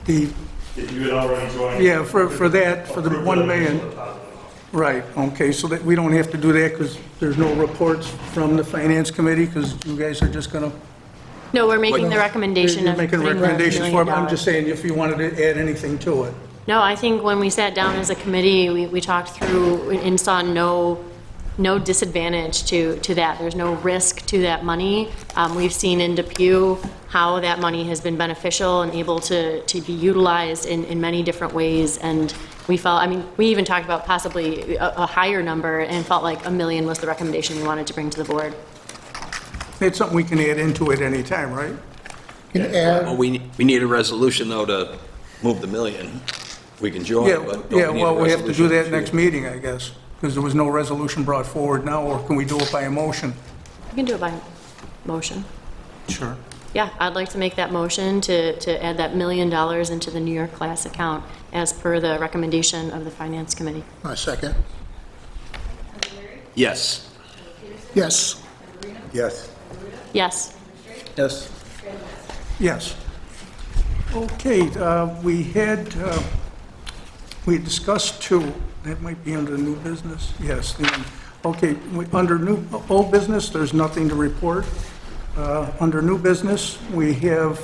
the... You had already joined. Yeah, for that, for the 1 million. Right, okay, so that we don't have to do that because there's no reports from the Finance Committee because you guys are just going to... No, we're making the recommendation You're of making putting the recommendations for it. I'm $1 just saying if you wanted to add anything to it. No, I think when we sat down as a committee, we talked through and saw no no disadvantage to that. There's no risk to that money. We've seen in Depew how that money has been beneficial and able to be utilized in many different ways. And we felt, I mean, we even talked about possibly a higher number and felt like $1 million was the recommendation we wanted to bring to the board. It's something we can add into it any time, right? Well, we need a resolution, though, to move the $1 million. We can join, Yeah, but don't yeah, we need a well, we have to do resolution? that next meeting, I guess, because there was no resolution brought forward now, or can we do it by a motion? We can do it by motion. Sure. Yeah, I'd like to make that motion to add that $1 million into the New York class account as per the recommendation of the Finance Committee. I second. Yes. Yes. Yes. Yes. Yes. Yes. Okay, we had discussed two, that might be under new business, yes. Okay, under old business, there's nothing to report. Under new business, we have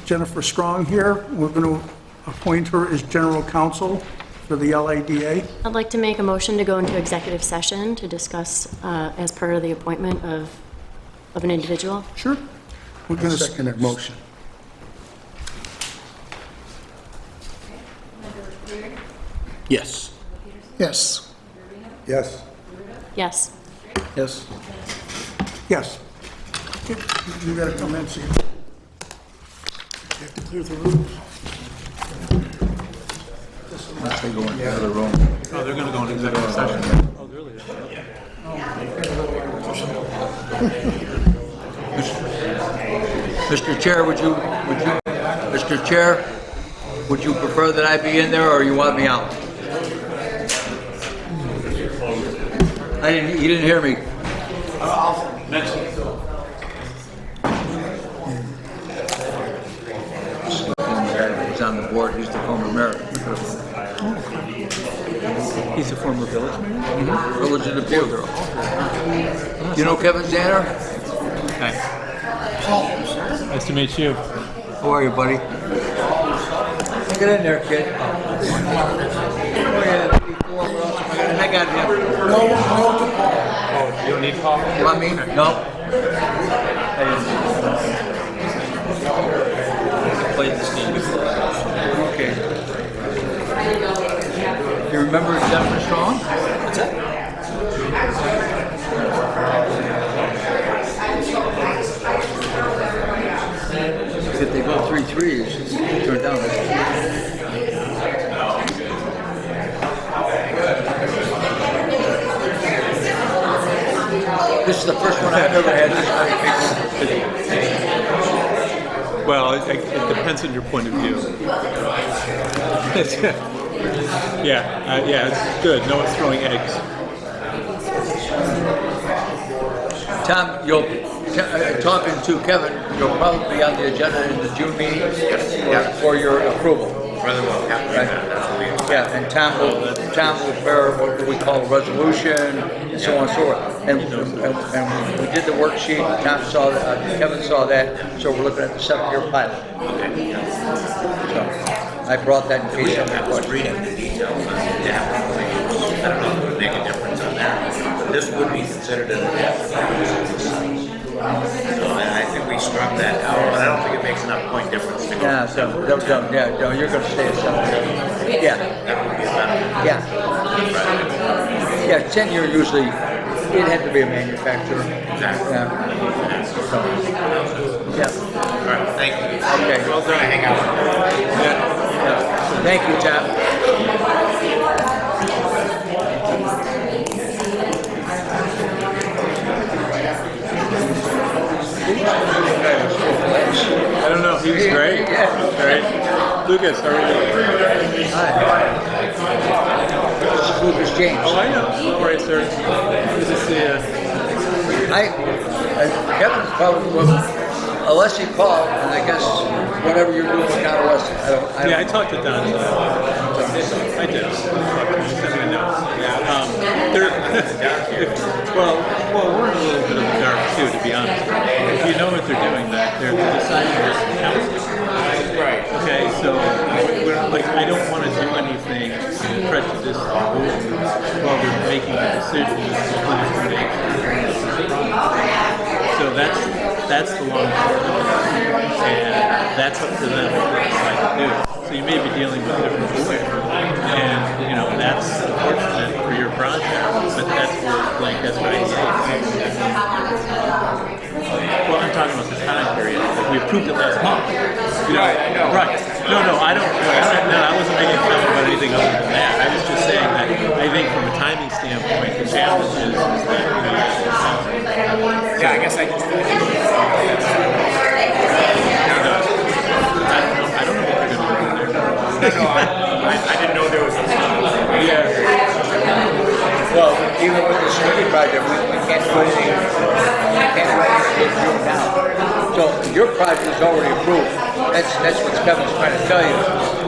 Jennifer Strong here. We're going to appoint her as general counsel for the LIDA. I'd like to make a motion to go into executive session to discuss as per the appointment of an individual. Sure. We're going to Second that motion. Yes. Yes. Yes. Yes. Yes. Yes. Okay, you got to come in, see. You have to clear the room. They go into the other room. Oh, they're gonna go into executive session. Oh, really? Mr. Chair, Mr. Chair, would you prefer that I be in there or you want me out? You didn't hear me. He's on the board, he's the former mayor. He's a former village mayor? Mm-hmm. Village of Depew. You know Kevin Zanner? Hi. Nice to meet you. How are you, buddy? Get in there, kid. Oh, yeah, before, I got him. Oh, you don't need coffee? You want me? No. Played this game before. Okay. You remember Jennifer Strong? What's that? If they go 3-3, it's just turn down. This is the first one I've ever had this many people. Well, it depends on your point of view. Yeah, it's good. No one's throwing eggs. Tom, talking to Kevin, you'll probably be on the agenda in the June meeting for your approval. Rather well, Yeah, and Tom will prepare what we call a resolution, and so on and so forth. And we did the worksheet, Tom saw that, Kevin saw that, so we're looking at the 7-year pilot. Okay. So, I brought that in case I somebody was questioned. reading the details on the adaptive plans. I don't know if it would make a difference on that. This would be considered an adaptive plan. So I think we struck that out, but I don't think it makes enough point difference to go. Yeah, so, no, you're going to stay at 7. Yeah. That would be a benefit. Yeah. Yeah, 10-year usually, it had to be a manufacturer. Exactly. Yeah. So, yeah. All right, thank you. Okay. Well done. Hang out. Yeah. Thank you, Tom. I don't know. He was great. Great. Lucas, how are you? Hi. This is Lucas James. Oh, I know. All right, sir. Good to see you. Kevin's probably unless he called, and I guess whatever you're doing with Don West, Yeah, I talked to Don. I did. He sent me a note. Well, we're in a little bit of the dark too, to be honest. If you know what they're doing back there, they're deciding this council. Right. Okay, so I don't want to do anything to prejudice the board while they're making a decision as to who's going to make. So that's the long part of it, and that's up to them what they decide to do. So you may be dealing with different boards, and that's unfortunate for your project, but that's where Lancaster IDA. Well, I'm talking about this time period. We approved it last month. Right, I know. Right. No, I don't. I wasn't making a comment about anything other than that. I was just saying that I think from a timing standpoint, the challenge is that Yeah, I guess I just. I don't know what they're going to do there. No, I didn't know there was a. Yeah. Well, even with the Sweeney project, we can't do anything. We can't let it get approved now. So your project is already approved. That's what Kevin's trying to tell you.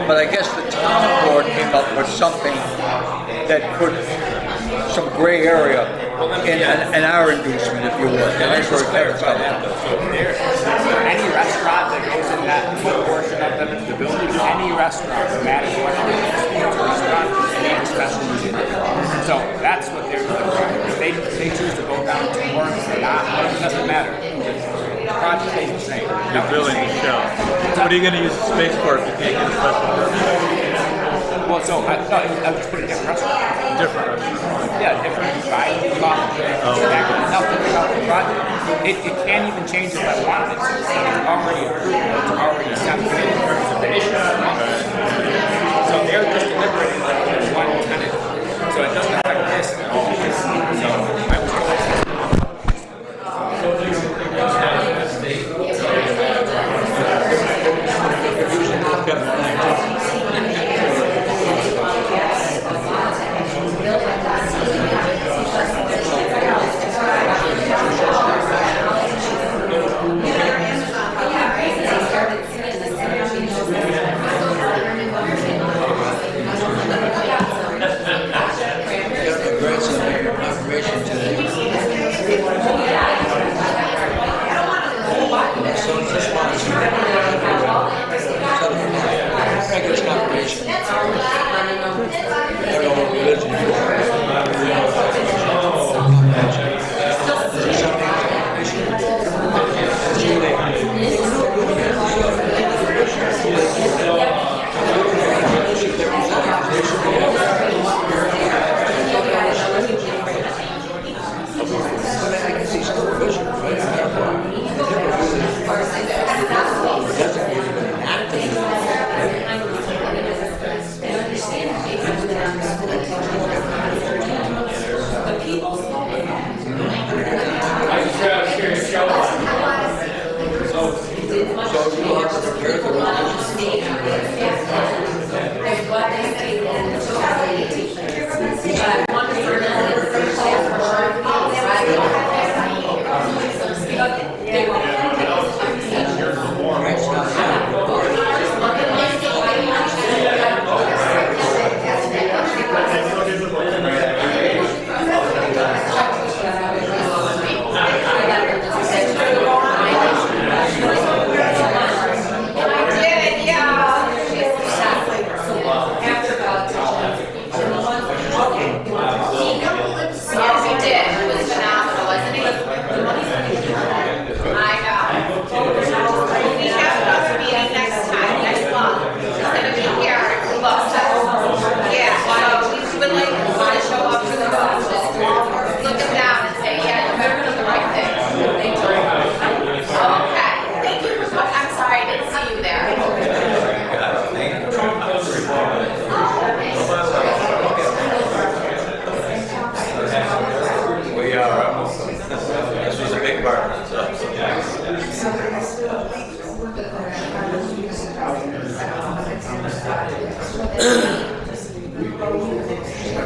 But I guess the town board came up with something that put some gray area in our inducement, if you will. And that's where Kevin's coming from. Any restaurant that goes in that portion of the building, any restaurant, no matter what it is, restaurant, they need a special use permit. So that's what they're doing. If they choose to go down to work or not, it doesn't matter. The project stays the same. You're building the show. What are you going to use the space for if you can't get a special permit? Well, so I was putting different restaurants. Different restaurants? Yeah, different coffee. Nothing about the project. It can't even change if I wanted it. It's already approved. It's already set in terms of the issue. So they're just deliberating like one tenant. So it doesn't affect this at all. So I was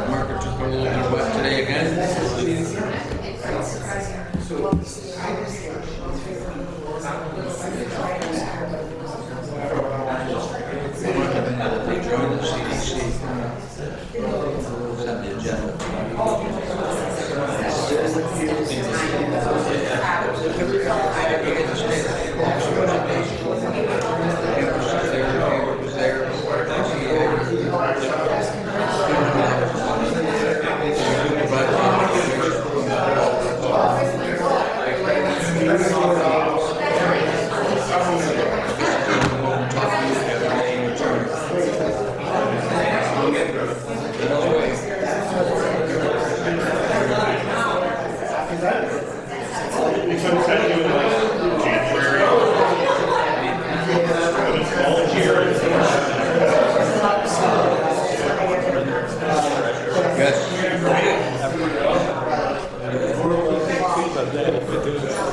Market took a little bit of wet today again.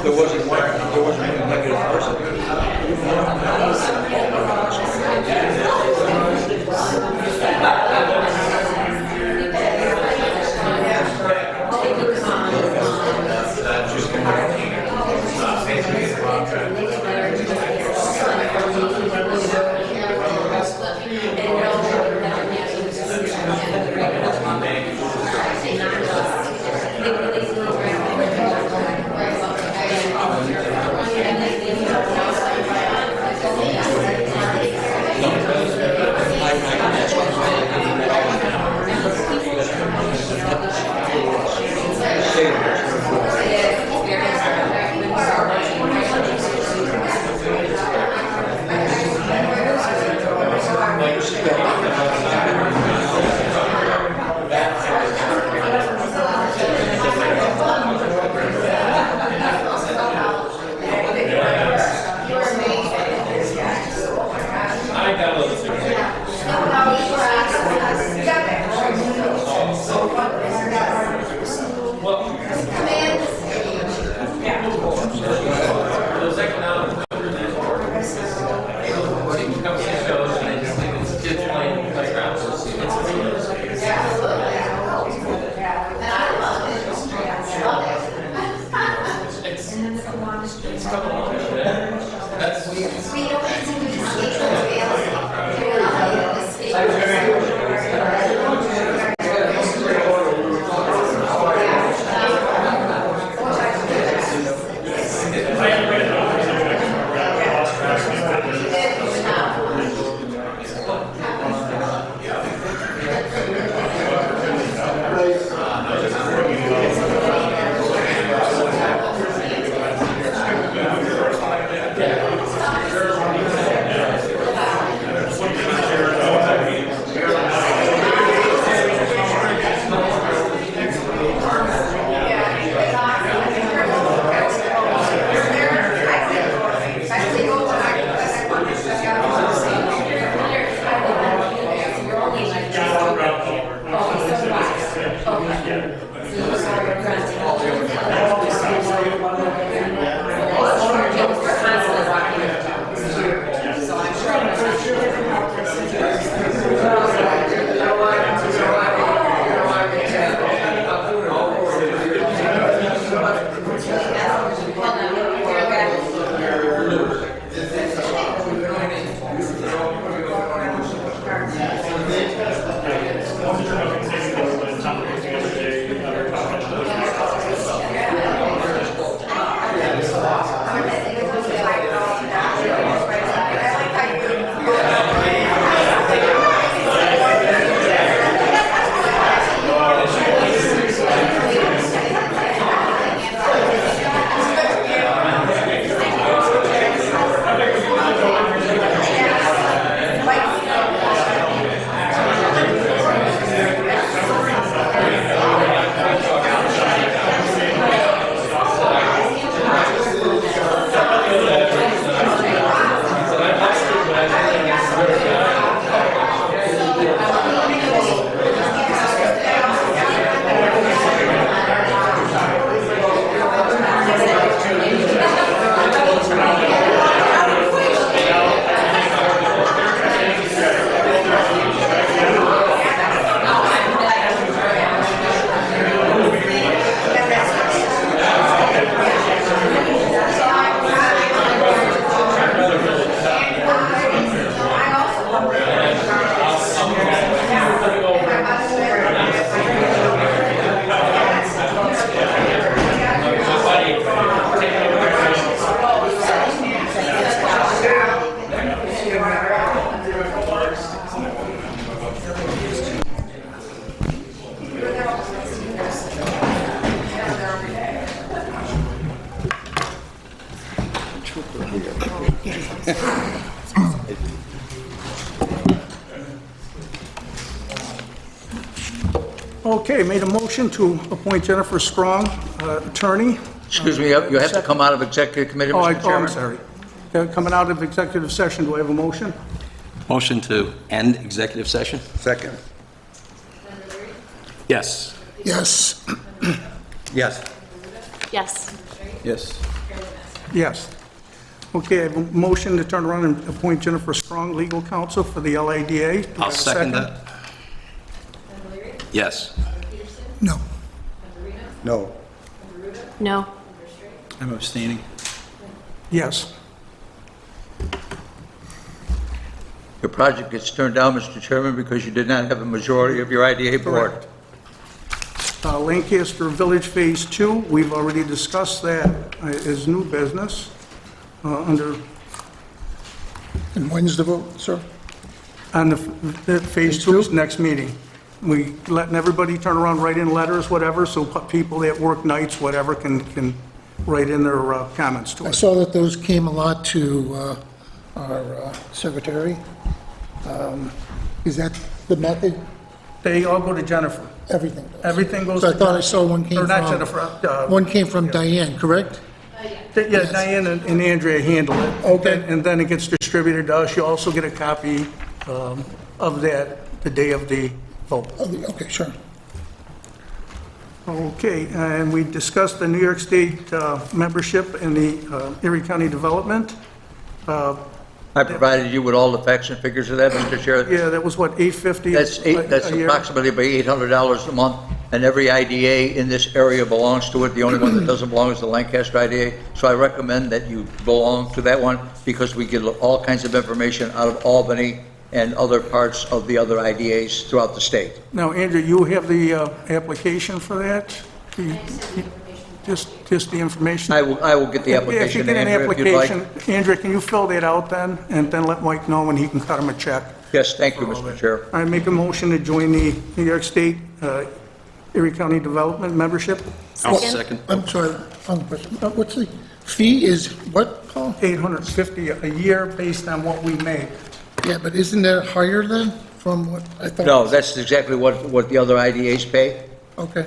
There wasn't one negative person. Okay, made a motion to appoint Jennifer Strong, attorney. Excuse me, you have to come out of executive committee, Mr. Chairman? I'm sorry. Coming out of executive session, do I have a motion? Motion to end executive session? Second. Yes. Yes. Yes. Yes. Yes. Yes. Okay, I have a motion to turn around and appoint Jennifer Strong, legal counsel for the LIDA. Do I have I'll a second that. Yes. No. No. No. I'm abstaining. Yes. Your project gets turned down, Mr. Chairman, because you did not have a majority of your IDA board. Correct. Lancaster Village Phase 2, we've already discussed that as new business under, And when's the vote, sir? on the Phase 2's next meeting. We letting everybody turn around, write in letters, whatever, so people that work nights, whatever, can write in their comments to I us. saw that those came a lot to our secretary. Is that the method? They all go to Jennifer. Everything does. Everything goes So to I thought I saw one came Or from... not Jennifer. One came from Diane, correct? Yeah, Diane and Andrea handle it. Okay. And then it gets distributed to us. You also get a copy of that the day of the vote. Okay, sure. Okay, and we discussed the New York State membership in the Erie County Development. I provided you with all the facts and figures of that, Mr. Chair. Yeah, that was what, $850? That's a year? approximately about $800 a month, and every IDA in this area belongs to it. The only one that doesn't belong is the Lancaster IDA. So I recommend that you belong to that one, because we get all kinds of information out of Albany and other parts of the other IDAs throughout the state. Now, Andrew, you have the application for that? Just the information? I will get the Yeah, application, if you get an Andrew, if you'd like. application, Andrew, can you fill that out then, and then let Mike know when he can cut him a check? Yes, thank you, Mr. Chair. I make a motion to join the New York State Erie County Development membership. I'll second. I'm sorry, what's the fee is what, Paul? $850 a year based on what we make. Yeah, but isn't that higher then from what I thought? No, that's exactly what the other IDAs pay. Okay.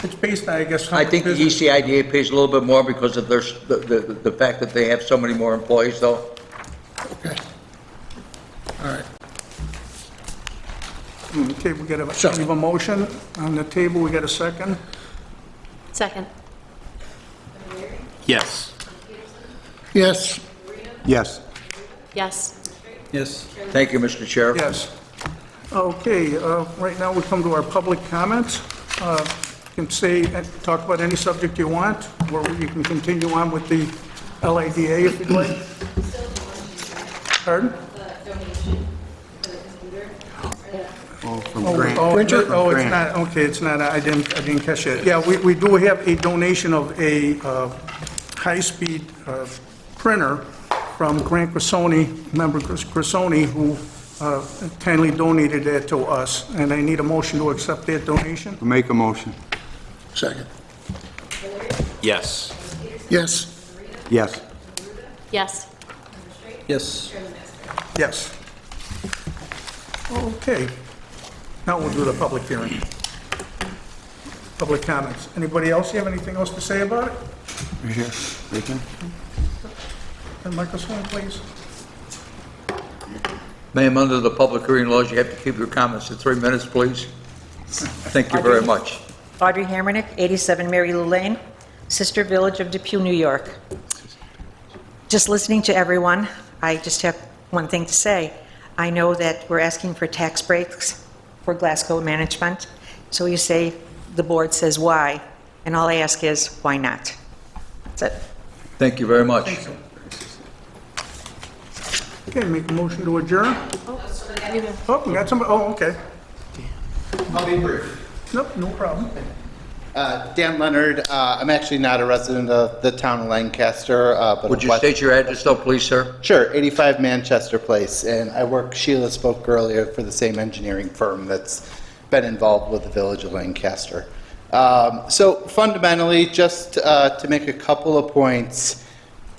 It's based on, I guess, how I much think the business- ECIDA pays a little bit more because of the fact that they have so many more employees, though. Okay. All right. Okay, we got we have a motion on the table, we got a second? Second. Yes. Yes. Yes. Yes. Yes. Thank you, Mr. Chair. Yes. Okay, right now we come to our public comments. You can say, talk about any subject you want, or you can continue on with the LIDA if you'd like. Pardon? It's not, okay, it's not, I didn't catch it. Yeah, we do have a donation of a high-speed printer from Grant Grissoni, member Grissoni, who kindly donated that to us, and I need a motion to accept that donation. Make a motion. Second. Yes. Yes. Yes. Yes. Yes. Yes. Okay. Now we'll do the public hearing. Public comments. Anybody else have anything else to say about it? Here, speaking. And microphone, please. Ma'am, under the public hearing laws, you have to keep your comments to 3 minutes, please. Thank you very much. Audrey Hammernick, 87 Mary Lou Lane, sister village of Depew, New York. Just listening to everyone, I just have one thing to say. I know that we're asking for tax breaks for Glasgow management. So you say, the board says why, and all I ask is, why not? That's it. Thank you very much. Okay, make a motion to adjourn. Oh, we got somebody, oh, okay. I'll be brief. Nope, no problem. Dan Leonard, I'm actually not a resident of the town of Lancaster. But Would you state your address though, please, sir? Sure, 85 Manchester Place, and I work, Sheila spoke earlier, for the same engineering firm that's been involved with the village of Lancaster. So fundamentally, just to make a couple of points,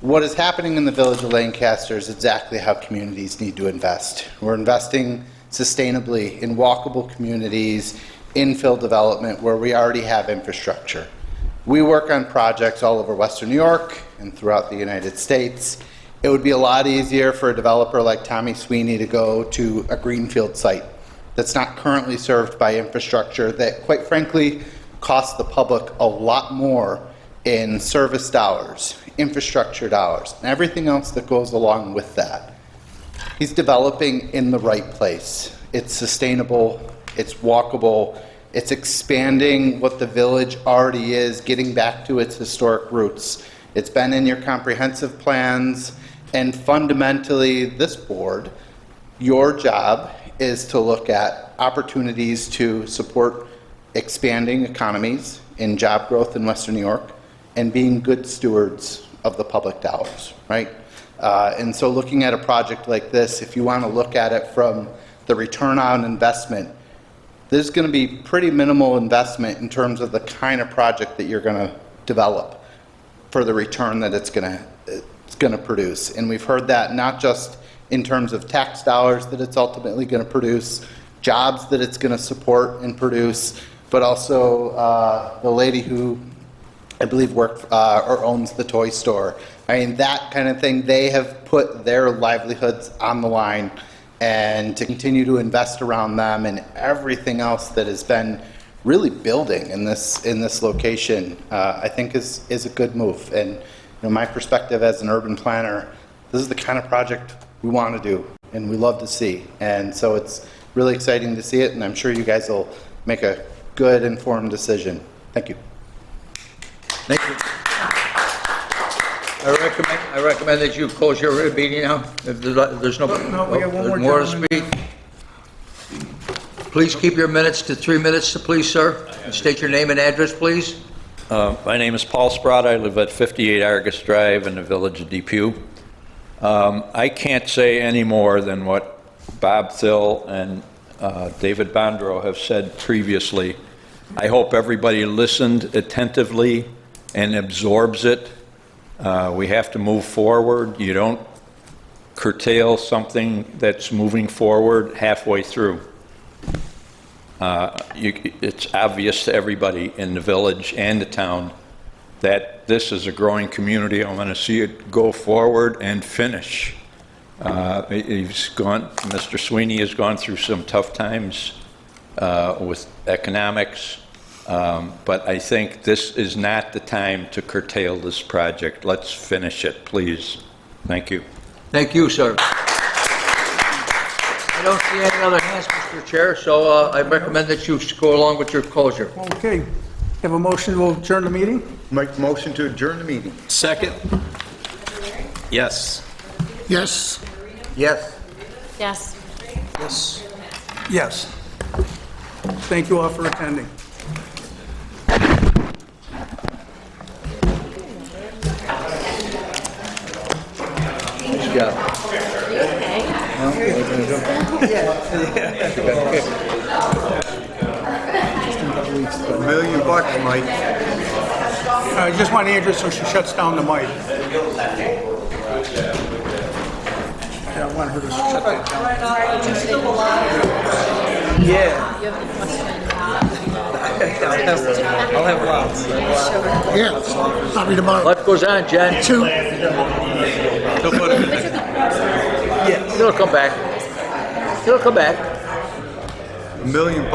what is happening in the village of Lancaster is exactly how communities need to invest. We're investing sustainably in walkable communities, infill development where we already have infrastructure. We work on projects all over Western New York and throughout the United States. It would be a lot easier for a developer like Tommy Sweeney to go to a greenfield site that's not currently served by infrastructure that, quite frankly, costs the public a lot more in service dollars, infrastructure dollars, and everything else that goes along with that. He's developing in the right place. It's sustainable, it's walkable, it's expanding what the village already is, getting back to its historic roots. It's been in your comprehensive plans, and fundamentally, this board, your job is to look at opportunities to support expanding economies in job growth in Western New York and being good stewards of the public dollars, right? And so looking at a project like this, if you want to look at it from the return on investment, there's going to be pretty minimal investment in terms of the kind of project that you're going to develop for the return that it's going to produce. And we've heard that not just in terms of tax dollars that it's ultimately going to produce, jobs that it's going to support and produce, but also the lady who I believe worked or owns the toy store. I mean, that kind of thing, they have put their livelihoods on the line, and to continue to invest around them and everything else that has been really building in this location, I think is a good move. And my perspective as an urban planner, this is the kind of project we want to do and we love to see. And so it's really exciting to see it, and I'm sure you guys will make a good, informed decision. Thank you. Thank you. I recommend that you close your meeting now. If there's no, we have one there's more more to gentleman. speak. Please keep your minutes to 3 minutes, please, sir. And state your name and address, please. My name is Paul Sprott. I live at 58 Argus Drive in the village of Depew. I can't say any more than what Bob Thill and David Bondrow have said previously. I hope everybody listened attentively and absorbs it. We have to move forward. You don't curtail something that's moving forward halfway through. It's obvious to everybody in the village and the town that this is a growing community. I want to see it go forward and finish. Mr. Sweeney has gone through some tough times with economics, but I think this is not the time to curtail this project. Let's finish it, please. Thank you. Thank you, sir. I don't see any other hands, Mr. Chair, so I recommend that you go along with your closure. Okay. Have a motion to adjourn the meeting? Make the motion to adjourn the meeting. Second? Yes. Yes. Yes. Yes. Yes. Yes. Thank you all for attending. Nice job. $1 million, Mike. I just want Andrew so she shuts down the mic. Yeah, I want her to shut that down. Yeah. I'll have lots. Yeah. I'll read tomorrow. What goes on, Jen? 2. Yeah, it'll come back. It'll come back. $1 million.